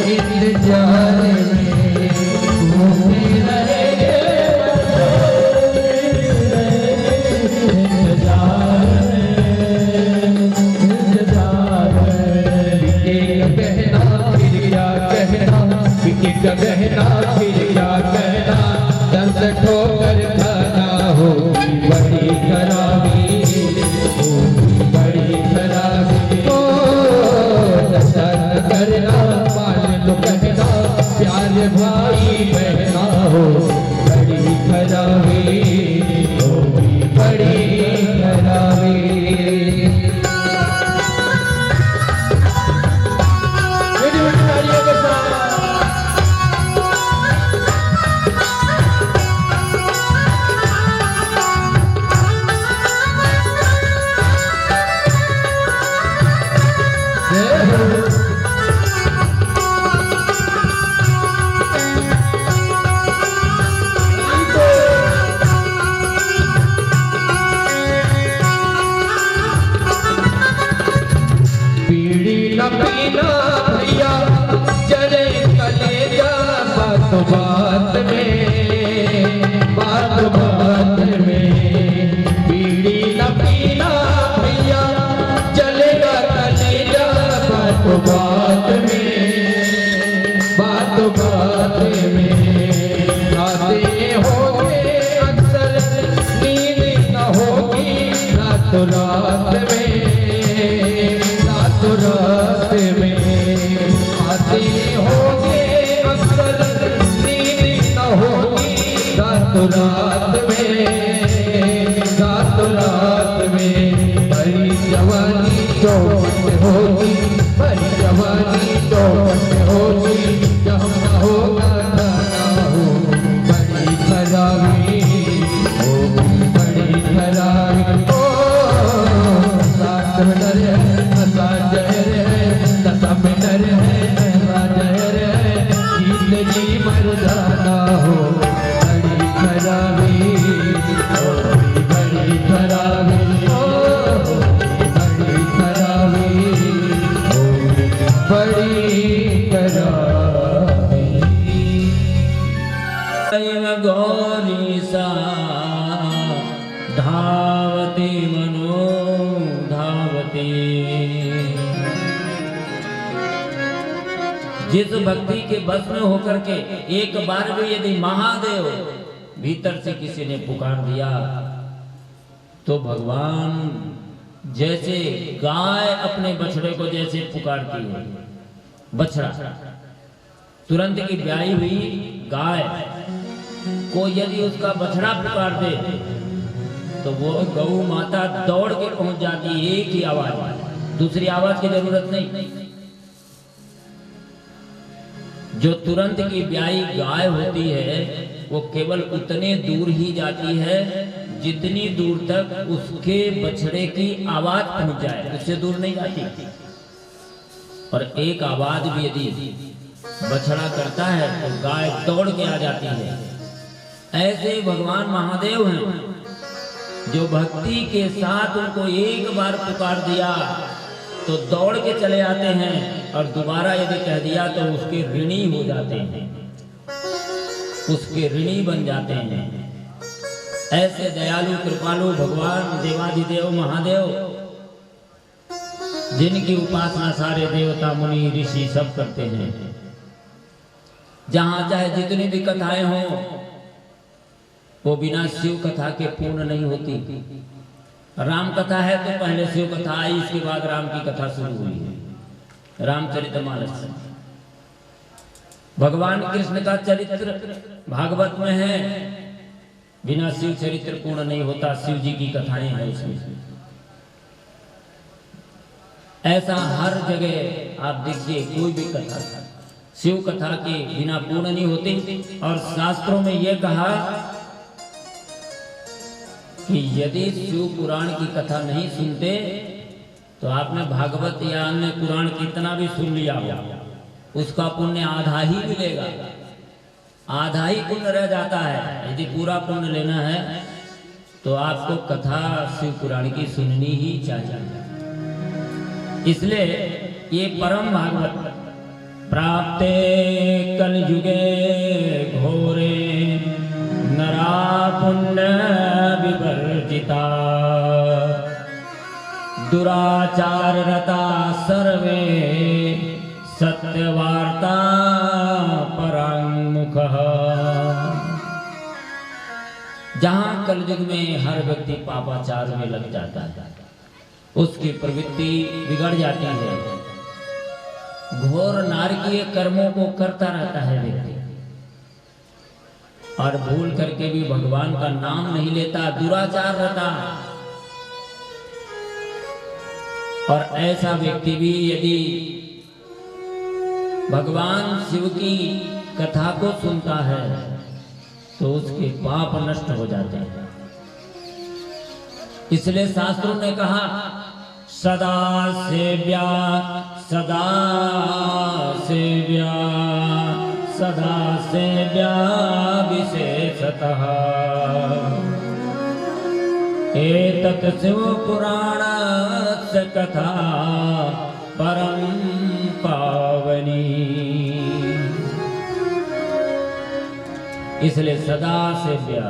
इंतजार में। भूखे रहेंगे इंतजार में, इंतजार में। बिकेगा गहना फिर क्या कहना, बिकेगा गहना फिर क्या कहना, दंड ठोकर खाना। होगी बड़ी खराबी, होगी बड़ी खराबी, ओ नशा न करना मान लो कहना, प्यारे भाई बहना। हो बड़ी खराबी, होगी बड़ी खराबी। मेरी बड़ी तालियों के साथ बीड़ी न पीना भैया, चले कलेजा बात बात में, बात बात में। बीड़ी न पीना भैया, चलेगा कलेजा बात बात में, बात बात में। रातें होंगे अक्सर नींद न होगी रातों रात में, रातों रात में। आते होंगे अक्सर नींद न होगी रातों रात में, रातों रात में। भरी जवानी चौपट होगी, भरी जवानी चौपट होगी, जब न होगा गाना। होगी बड़ी खराबी, होगी बड़ी खराबी, ओ साथ में डर है नशा जहर है, नशा में डर है नशा जहर है, जिंदगी मर जाना। हो बड़ी खराबी, होगी बड़ी खराबी, ओ बड़ी खराबी, होगी बड़ी खराबी। गौरी सा धावती मनो धावती। जिस भक्ति के बस में होकर के एक बार भी यदि महादेव भीतर से किसी ने पुकार दिया, तो भगवान जैसे गाय अपने बछड़े को जैसे पुकारती है, बछड़ा तुरंत की ब्याही हुई गाय कोई यदि उसका बछड़ा पुकार दे तो वो गौ माता दौड़ के पहुंच जाती है, एक ही आवाज, दूसरी आवाज की जरूरत नहीं। जो तुरंत की ब्याई गाय होती है वो केवल उतने दूर ही जाती है जितनी दूर तक उसके बछड़े की आवाज पहुंच जाए, उससे दूर नहीं जाती। और एक आवाज भी यदि बछड़ा करता है तो गाय दौड़ के आ जाती है। ऐसे भगवान महादेव हैं जो भक्ति के साथ उनको एक बार पुकार दिया तो दौड़ के चले आते हैं, और दोबारा यदि कह दिया तो उसके ऋणी हो जाते हैं, उसके ऋणी बन जाते हैं। ऐसे दयालु कृपालु भगवान देवाधिदेव महादेव, जिनकी उपासना सारे देवता मुनि ऋषि सब करते हैं। जहां चाहे जितनी भी कथाएं हों वो बिना शिव कथा के पूर्ण नहीं होती। राम कथा है तो पहले शिव कथा आई, इसके बाद राम की कथा शुरू हुई है, रामचरितमानस। भगवान कृष्ण का चरित्र भागवत में है, बिना शिव चरित्र पूर्ण नहीं होता। शिव जी की कथाएं हैं उसमें। ऐसा हर जगह आप देखिए, कोई भी कथा शिव कथा के बिना पूर्ण नहीं होती। और शास्त्रों में यह कहा कि यदि शिव पुराण की कथा नहीं सुनते तो आपने भागवत या अन्य पुराण कितना भी सुन लिया हो, उसका पुण्य आधा ही मिलेगा, आधा ही पुण्य रह जाता है। यदि पूरा पुण्य लेना है तो आपको कथा शिव पुराण की सुननी ही चाहिए। इसलिए ये परम भागवत प्राप्ते कलयुगे घोरे नरा पुण्य विवर्जिता दुराचार रता सर्वे सत्यवार्ता परांमुख। जहां कलयुग में हर व्यक्ति पापाचार में लग जाता है, उसकी प्रवृत्ति बिगड़ जाती है, घोर नारकीय कर्मों को करता रहता है व्यक्ति, और भूल करके भी भगवान का नाम नहीं लेता, दुराचार रहता। और ऐसा व्यक्ति भी यदि भगवान शिव की कथा को सुनता है तो उसके पाप नष्ट हो जाते हैं। इसलिए शास्त्रों ने कहा सदा सेव्या सदा सेव्या सदा सेव्या विशेषतः एतत् शिव पुराणस्य कथा परम पावनी। इसलिए सदा सेव्या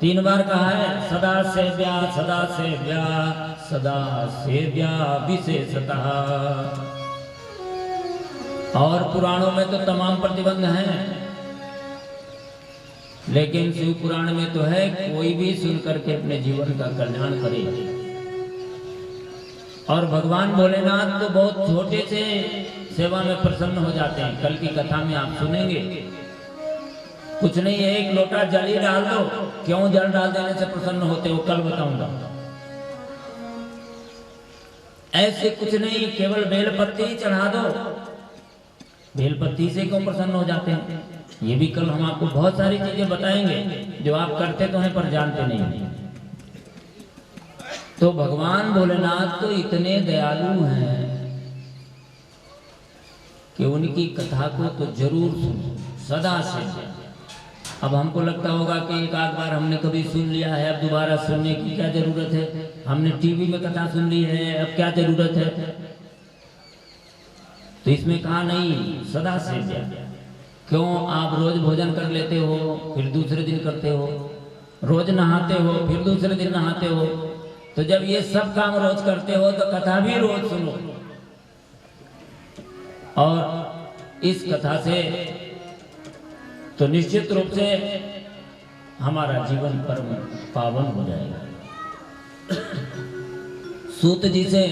3 बार कहा है, सदा सेव्या सदा सेव्या सदा सेव्या विशेषतः। और पुराणों में तो तमाम प्रतिबंध हैं, लेकिन शिव पुराण में तो है कोई भी सुन करके अपने जीवन का कल्याण करे। और भगवान भोलेनाथ तो बहुत छोटे से सेवा में प्रसन्न हो जाते हैं। कल की कथा में आप सुनेंगे, कुछ नहीं है, 1 लोटा जल ही डाल दो, क्यों जल डाल देने से प्रसन्न होते हो कल बताऊंगा। ऐसे कुछ नहीं, केवल बेलपत्ती ही चढ़ा दो, बेलपत्ती से क्यों प्रसन्न हो जाते हैं। ये भी कल हम आपको बहुत सारी चीजें बताएंगे जो आप करते तो हैं पर जानते नहीं। तो भगवान भोलेनाथ तो इतने दयालु हैं कि उनकी कथा को तो जरूर सुनो सदा से। अब हमको लगता होगा कि एक आध बार हमने कभी सुन लिया है, अब दोबारा सुनने की क्या जरूरत है, हमने टीवी में कथा सुन ली है, अब क्या जरूरत है। तो इसमें कहा नहीं, सदा सेव्या। क्यों आप रोज भोजन कर लेते हो फिर दूसरे दिन करते हो, रोज नहाते हो फिर दूसरे दिन नहाते हो, तो जब ये सब काम रोज करते हो तो कथा भी रोज सुनो। और इस कथा से तो निश्चित रूप से हमारा जीवन परम पावन हो जाएगा। सूत जी से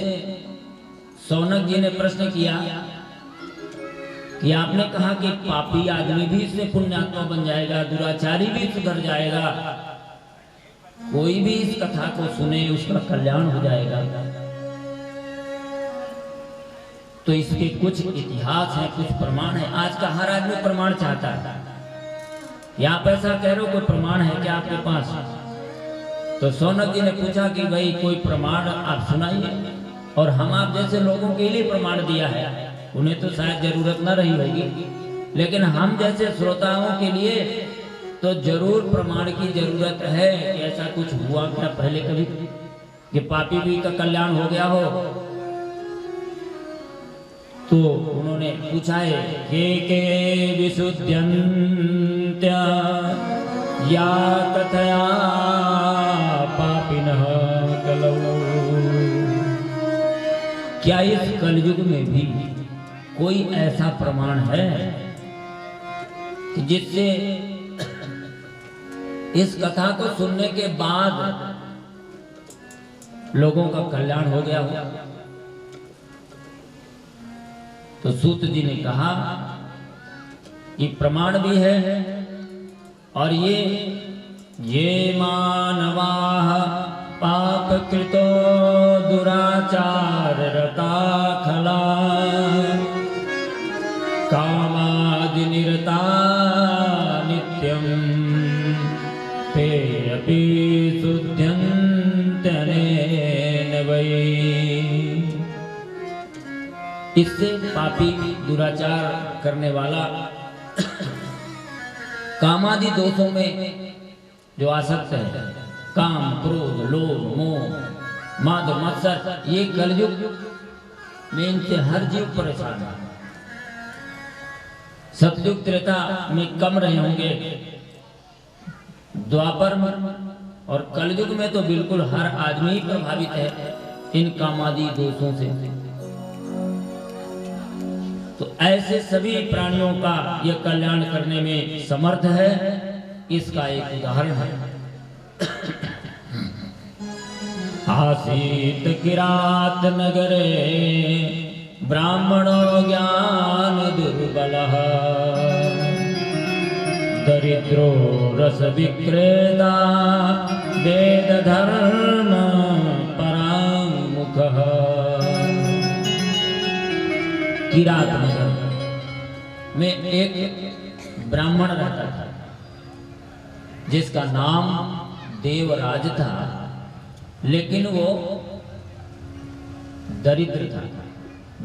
शौनक जी ने प्रश्न किया कि आपने कहा कि पापी आदमी भी इससे पुण्यात्मा बन जाएगा, दुराचारी भी सुधर जाएगा, कोई भी इस कथा को सुने उसका कल्याण हो जाएगा। तो इसके कुछ इतिहास है, कुछ प्रमाण है। आज का हर आदमी प्रमाण चाहता है। या आप ऐसा कह रहे हो, कोई प्रमाण है क्या आपके पास? तो सौनक जी ने पूछा कि भाई कोई प्रमाण आप सुनाइए। और हम आप जैसे लोगों के लिए प्रमाण दिया है, उन्हें तो शायद जरूरत न रही होगी, लेकिन हम जैसे श्रोताओं के लिए तो जरूर प्रमाण की जरूरत है कि ऐसा कुछ हुआ क्या पहले कभी कि पापी भी का कल्याण हो गया हो। तो उन्होंने पूछा है के विशुद्ध्यन्त्या या कथया पापिनः कलौ। क्या इस कलयुग में भी कोई ऐसा प्रमाण है कि जिससे इस कथा को सुनने के बाद लोगों का कल्याण हो गया हो? तो सूत जी ने कहा कि प्रमाण भी है, और ये मानवाः पाप कृतो दुराचार रता खला कामादि निरता नित्यं ते अपि शुद्ध्यन्त्यनेन वै। इससे पापी दुराचार करने वाला कामादि दोषों में जो आसक्त है, काम क्रोध लोभ मोह मद मत्सर, ये कलयुग में इनसे हर जीव परेशान है। सतयुग त्रेता में कम रहे होंगे, द्वापर और कलयुग में तो बिल्कुल हर आदमी प्रभावित है इन कामादि दोषों से। तो ऐसे सभी प्राणियों का यह कल्याण करने में समर्थ है। इसका एक उदाहरण है। आसीत किरात नगरे ब्राह्मणो ज्ञान दुर्बलः दरिद्रो रस विक्रेता वेद धर्म परामुखः। किरात नगर में एक ब्राह्मण रहता था जिसका नाम देवराज था, लेकिन वो दरिद्र था।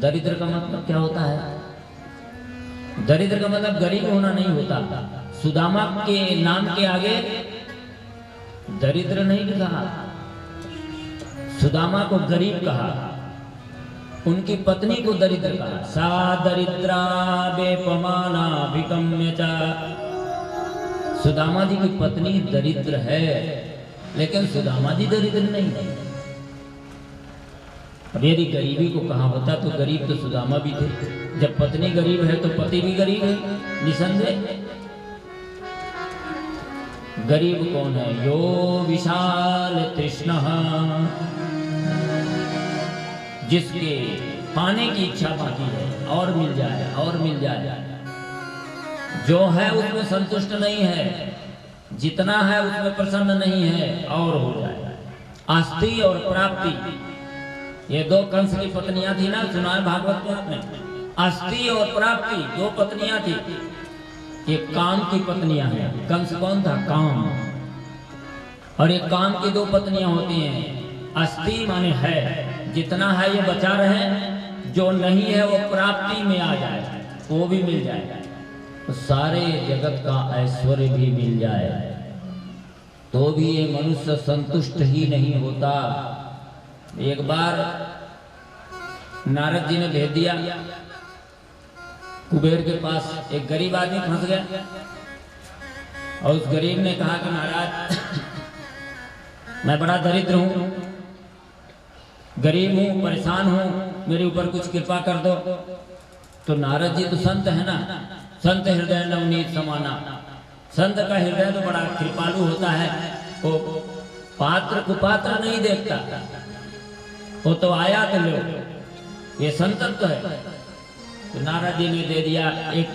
दरिद्र का मतलब क्या होता है? दरिद्र का मतलब गरीब होना नहीं होता। सुदामा के नाम के आगे दरिद्र नहीं कहा, सुदामा को गरीब कहा, उनकी पत्नी को दरिद्र कहा। सा दरिद्रा बेपमाना विकम्य च। सुदामा जी की पत्नी दरिद्र है, लेकिन सुदामा जी दरिद्र नहीं है। अब यदि गरीबी को कहा होता तो गरीब तो सुदामा भी थे। जब पत्नी गरीब है तो पति भी गरीब है, निसंदेह। गरीब कौन है? यो विशाल तृष्णः, जिसके पाने की इच्छा बाकी है, और मिल जाए और मिल जाए, जो है उसमें संतुष्ट नहीं है, जितना है उसमें प्रसन्न नहीं है, और हो जाए। आस्ति और प्राप्ति, ये दो कंस की पत्नियां थी ना, सुना है भागवत में। आस्ति और प्राप्ति दो पत्नियां थी। ये काम की पत्नियां हैं। कंस कौन था? काम। और ये काम की दो पत्नियां होती हैं। अस्ति माने है, जितना है ये बचा रहे, जो नहीं है वो प्राप्ति में आ जाए, वो भी मिल जाए, तो सारे जगत का ऐश्वर्य भी मिल जाए, तो भी ये मनुष्य संतुष्ट ही नहीं होता। एक बार नारद जी ने भेज दिया कुबेर के पास, एक गरीब आदमी फंस गया, और उस गरीब ने कहा कि महाराज मैं बड़ा दरिद्र हूं, गरीब हूं, परेशान हूं, मेरे ऊपर कुछ कृपा कर दो। तो नारद जी तो संत है ना, संत हृदय नवनीत समाना। संत का हृदय तो बड़ा कृपालु होता है, वो पात्र कुपात्र नहीं देखता, वो तो आया तो लो, ये संतत्व है। तो नारद जी ने दे दिया, एक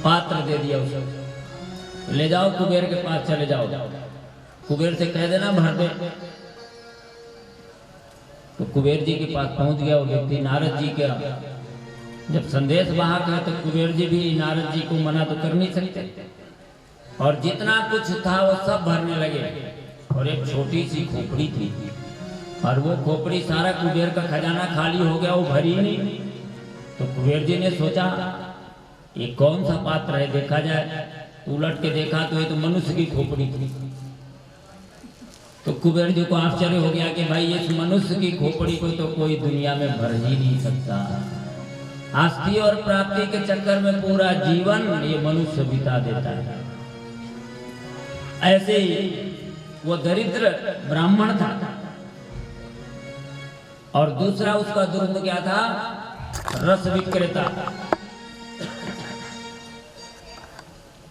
पात्र दे दिया उसको, ले जाओ कुबेर के पास चले जाओ, कुबेर से कह देना भर दे। तो कुबेर जी के पास पहुंच गया वो व्यक्ति। नारद जी का जब संदेश वाहक है तो कुबेर जी भी नारद जी को मना तो कर नहीं सकते, और जितना कुछ था वो सब भरने लगे। और एक छोटी सी खोपड़ी थी, और वो खोपड़ी सारा कुबेर का खजाना खाली हो गया, वो भरी नहीं। तो कुबेर जी ने सोचा ये कौन सा पात्र है, देखा जाए। उलट के देखा तो ये तो मनुष्य की खोपड़ी थी। तो कुबेर जी को आश्चर्य हो गया कि भाई इस मनुष्य की खोपड़ी को तो कोई दुनिया में भर ही नहीं सकता। आस्ती और प्राप्ति के चक्कर में पूरा जीवन ये मनुष्य बिता देता है। ऐसे ही वो दरिद्र ब्राह्मण था, और दूसरा उसका दुर्ग क्या था, रस विक्रेता।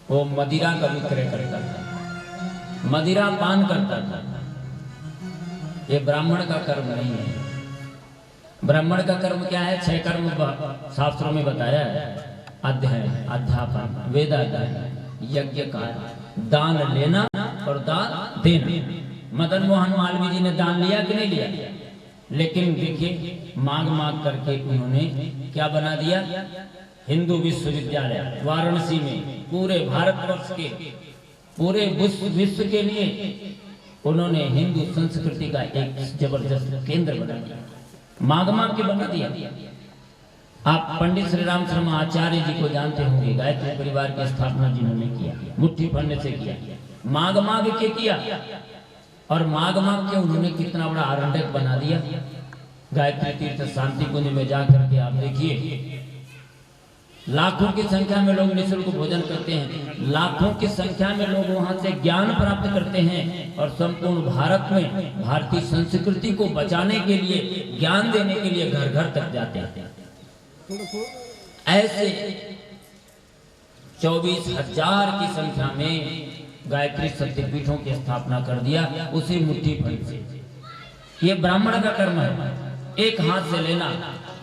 वो मदिरा का विक्रय करता था, मदिरा पान करता था। ये ब्राह्मण का कर्म नहीं है। ब्राह्मण का कर्म क्या है? 6 कर्म शास्त्रों में बताया है। अध्ययन, अध्यापन, वेदाध्ययन, यज्ञ कार्य, दान लेना और दान देना। मदन मोहन मालवीय जी ने दान लिया कि नहीं लिया? लेकिन देखिए मांग मांग करके उन्होंने क्या बना दिया, हिंदू विश्वविद्यालय वाराणसी में। पूरे भारतवर्ष के, पूरे विश्व के लिए उन्होंने हिंदू संस्कृति का एक जबरदस्त केंद्र बना दिया, मांग मांग के बना दिया। आप पंडित श्री राम शर्मा आचार्य जी को जानते होंगे, गायत्री परिवार की स्थापना जिन्होंने किया, मुट्ठी भरने से किया, मांग मांग के किया। और मांग मांग के उन्होंने कितना बड़ा आरंडक बना दिया। गायत्री तीर्थ शांति कुंज में जाकर के आप देखिए, लाखों की संख्या में लोग निःशुल्क भोजन करते हैं, लाखों की संख्या में लोग वहां से ज्ञान प्राप्त करते हैं, और संपूर्ण भारत में भारतीय संस्कृति को बचाने के लिए, ज्ञान देने के लिए घर घर तक जाते हैं। ऐसे 24,000 की संख्या में गायत्री शक्तिपीठों की स्थापना कर दिया उसी मुट्ठी भर से। ये ब्राह्मण का कर्म है, एक हाथ से लेना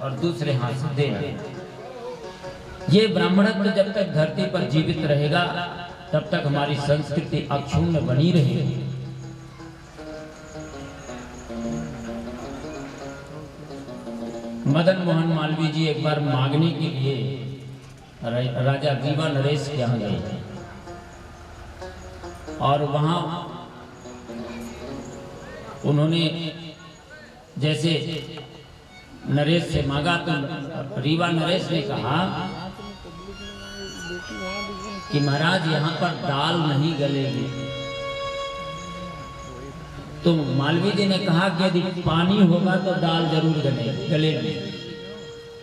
और दूसरे हाथ से देना। ये ब्राह्मणत्व जब तक धरती पर जीवित रहेगा तब तक हमारी संस्कृति अक्षुण्ण बनी रहेगी। मदन मोहन मालवीय जी एक बार मांगने के लिए राजा रीवा नरेश के यहाँ गए, और वहां उन्होंने जैसे नरेश से मांगा तो रीवा नरेश ने कहा कि महाराज यहाँ पर दाल नहीं गलेगी। तो मालवीय जी ने कहा कि यदि पानी होगा तो दाल जरूर गलेगी,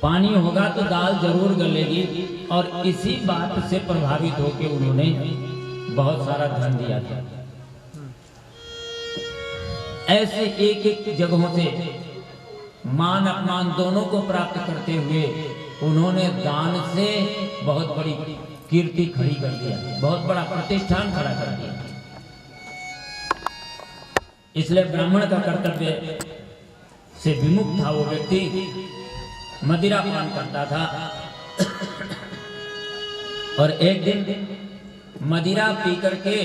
पानी होगा तो दाल जरूर गलेगी। और इसी बात से प्रभावित होकर उन्होंने बहुत सारा धन दिया था। ऐसे एक एक जगहों से मान अपमान दोनों को प्राप्त करते हुए उन्होंने दान से बहुत बड़ी कीर्ति खड़ी कर दिया, बहुत बड़ा प्रतिष्ठान खड़ा कर दिया। इसलिए ब्राह्मण का कर्तव्य से विमुख था वो व्यक्ति, मदिरा पान करता था। और एक दिन मदिरा पी करके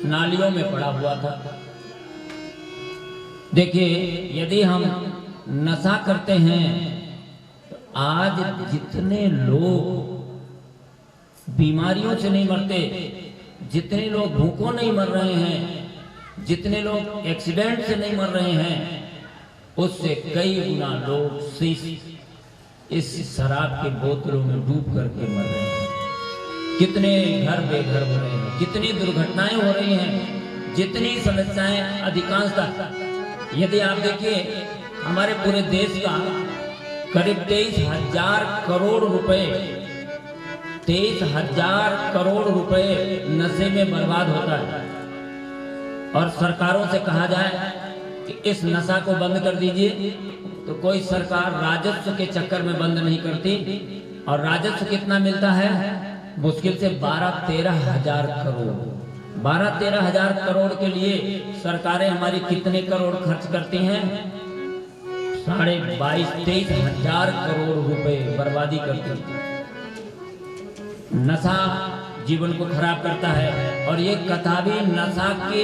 नालियों में पड़ा हुआ था। देखिए, यदि हम नशा करते हैं तो आज जितने लोग बीमारियों से नहीं मरते, जितने लोग भूखों नहीं मर रहे हैं, जितने लोग एक्सीडेंट से नहीं मर रहे हैं, उससे कई गुना लोग इस शराब के बोतलों में डूब करके मर रहे हैं। कितने घर बेघर हो रहे हैं, कितनी दुर्घटनाएं हो रही हैं, जितनी समस्याएं अधिकांशतः। यदि आप देखिए हमारे पूरे देश का करीब 23,000 करोड़ रुपए, 23,000 करोड़ रुपए नशे में बर्बाद होता है। और सरकारों से कहा जाए कि इस नशा को बंद कर दीजिए तो कोई सरकार राजस्व के चक्कर में बंद नहीं करती। और राजस्व कितना मिलता है? मुश्किल से 12-13 हजार करोड़। 12-13 हजार करोड़ के लिए सरकारें हमारी कितने करोड़ खर्च करती हैं? 22-23 हजार करोड़ रुपए बर्बादी करती है। नशा जीवन को खराब करता है और ये कथा भी नशा के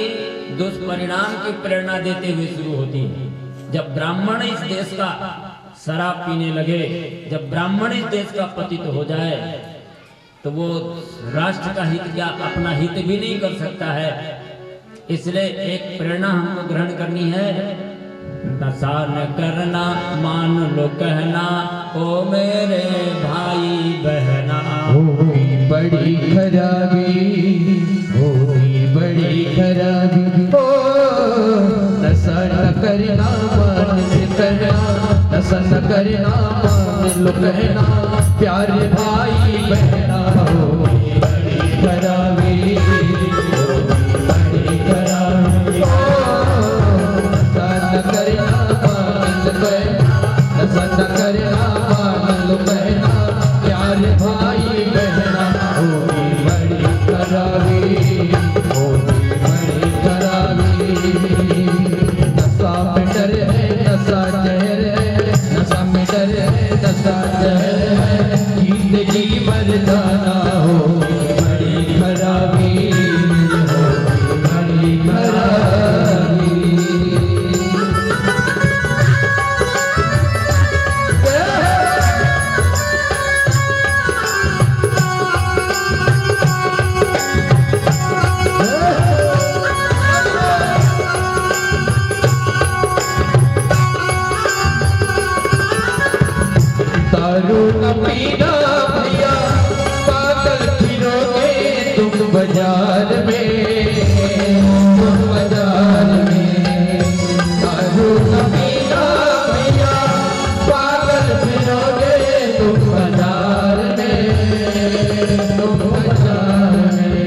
दुष्परिणाम की प्रेरणा देते हुए शुरू होती है। जब ब्राह्मण इस देश का शराब पीने लगे, जब ब्राह्मण इस देश का पतित हो जाए, तो वो राष्ट्र का हित क्या अपना हित भी नहीं कर सकता है। इसलिए एक प्रेरणा हमको ग्रहण करनी है, नशा न करना मान लो कहना, ओ मेरे भाई बहना। होगी बड़ी खराबी, होगी बड़ी खराबी, ओ नशा न करना मान करना, नशा न करना मान लो कहना, प्यारे भाई बहना। होगी बड़ी खराबी, होगी बड़ी खराबी, नशा न करना मान कहना, नशा न करना मान लो कहना, प्यारे भाई बहना। होगी बड़ी खराबी, होगी बड़ी खराबी, नशा में डर है, नशा जहर है, नशा में डर है, नशा जहर है, जिंदगी मर जाना। होगी बड़ी खराबी, होगी बड़ी खराबी। दारू न पीना भैया, पागल फिरोगे तुम बाजार में, तुम बाजार में। दारू न पीना भैया, पागल फिरोगे तुम बाजार में, तुम बाजार में।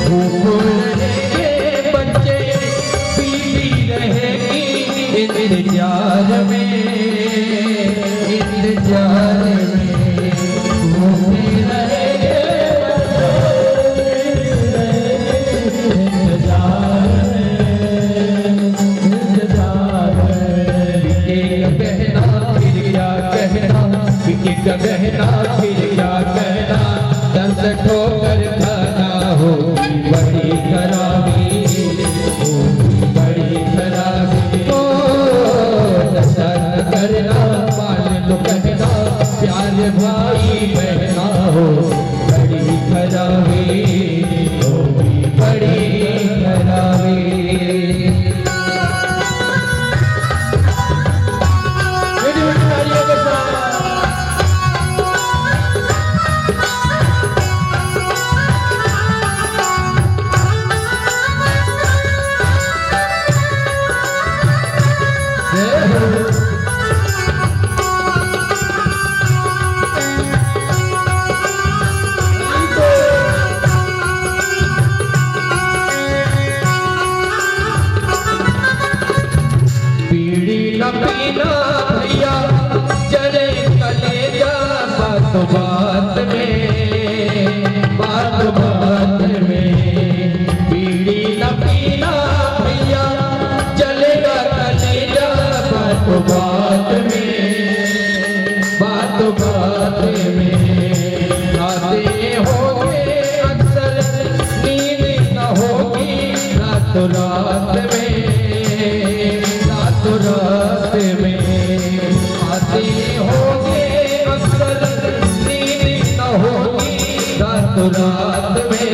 भूख रहेंगे बच्चे, बीवी रहेगी इंतजार में, इंतजार में। भूखे रहेंगे इंतजार में, इंतजार में। बिकेगा गहना फिर क्या कहना, बिकेगा गहना फिर क्या कहना, दर्द ठोकर खाना। होगी बड़ी खराबी, होगी बड़ी खराबी, ओ नशा न करना मान लो कहना, प्यारे भाई बहना। हो बड़ी खराबी, होगी बड़ी खराबी। मेरी उठाइए के साथ बीड़ी न पीना भैया, जरे कलेजा बात बात में, बात बात में। बीड़ी न पीना भैया, जलेगा कलेजा बात बात में, बात बात में। खाते होंगे अक्सर नींद न होगी रात रात में, रात में। आते होंगे अक्सर नींद न होगी रात रात में,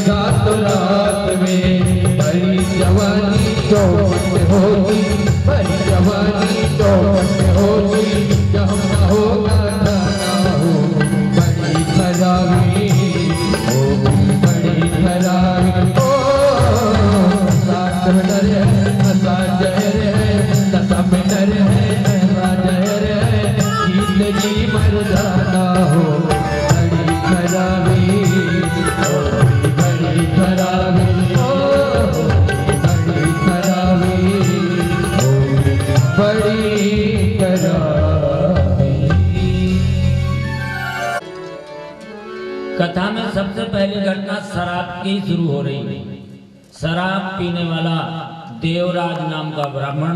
रात रात में। बड़ी जवानी चौपट होगी, बड़ी जवानी चौपट होगी, जब न होगा गाना। हो बड़ी खराबी, होगी बड़ी खराबी, ओ साथ में डर है, नशा जहर है, नशा में डर है, नशा जहर है, जिंदगी मर जाना। हो बड़ी खराबी, होगी बड़ी खराबी, ओ बड़ी खराबी, होगी बड़ी खराबी। कथा में सबसे पहली घटना शराब की शुरू हो रही है। शराब पीने वाला देवराज नाम का ब्राह्मण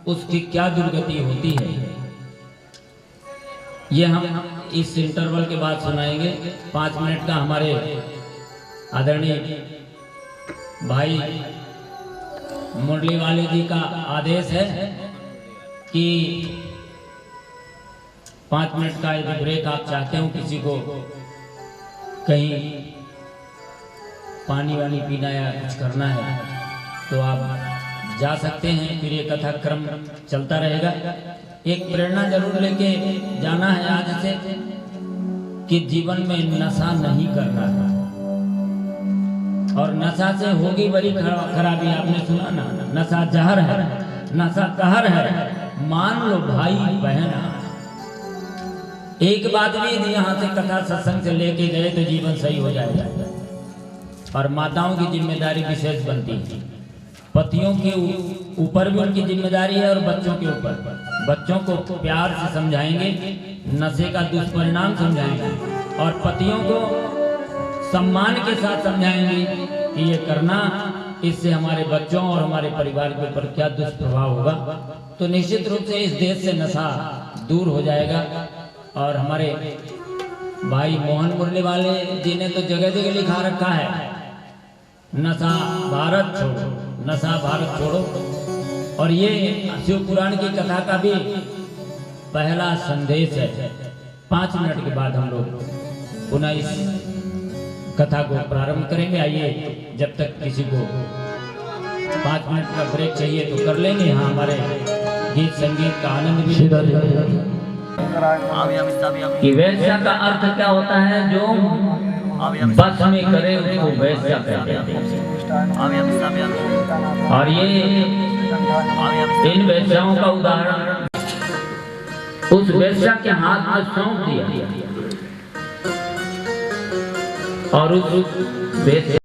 उसकी क्या दुर्गति होती है, ये हम इस इंटरवल के बाद सुनाएंगे। 5 मिनट का हमारे आदरणीय भाई मुरली वाले जी का आदेश है कि 5 मिनट का यदि ब्रेक आप चाहते हो, किसी को कहीं पानी वानी पीना या कुछ करना है तो आप जा सकते हैं। फिर ये कथा क्रम चलता रहेगा। एक प्रेरणा जरूर लेके जाना है आज से कि जीवन में नशा नहीं करना है, और नशा से होगी बड़ी खराबी। आपने सुना ना, नशा जहर है, नशा कहर है, मान लो भाई बहन। एक बात भी यदि यहाँ से कथा सत्संग से लेके गए तो जीवन सही हो जाएगा। और माताओं की जिम्मेदारी विशेष बनती है, पतियों के ऊपर भी उनकी जिम्मेदारी है, और बच्चों के ऊपर। बच्चों को प्यार से समझाएंगे, नशे का दुष्परिणाम समझाएंगे, और पतियों को सम्मान के साथ समझाएंगे कि ये करना, इससे हमारे बच्चों और हमारे परिवार के ऊपर क्या दुष्प्रभाव होगा। तो निश्चित रूप से इस देश से नशा दूर हो जाएगा। और हमारे भाई मोहन मुरली वाले जी ने तो जगह जगह लिखा रखा है, नशा भारत छोड़ो, नशा भारत छोड़ो। और ये शिव पुराण की कथा का भी पहला संदेश है। 5 मिनट के बाद हम लोग पुनः इस कथा को प्रारंभ करेंगे। आइए, जब तक किसी को 5 मिनट का ब्रेक चाहिए तो कर लेंगे। यहाँ हमारे गीत संगीत का आनंद भी। कि वैश्या का अर्थ क्या होता है? जो बस में करे उसको वैश्या कहते हैं। और ये इन वैश्याओं का उदाहरण उस वैश्या के हाथ में सौंप दिया, और उस वैश्या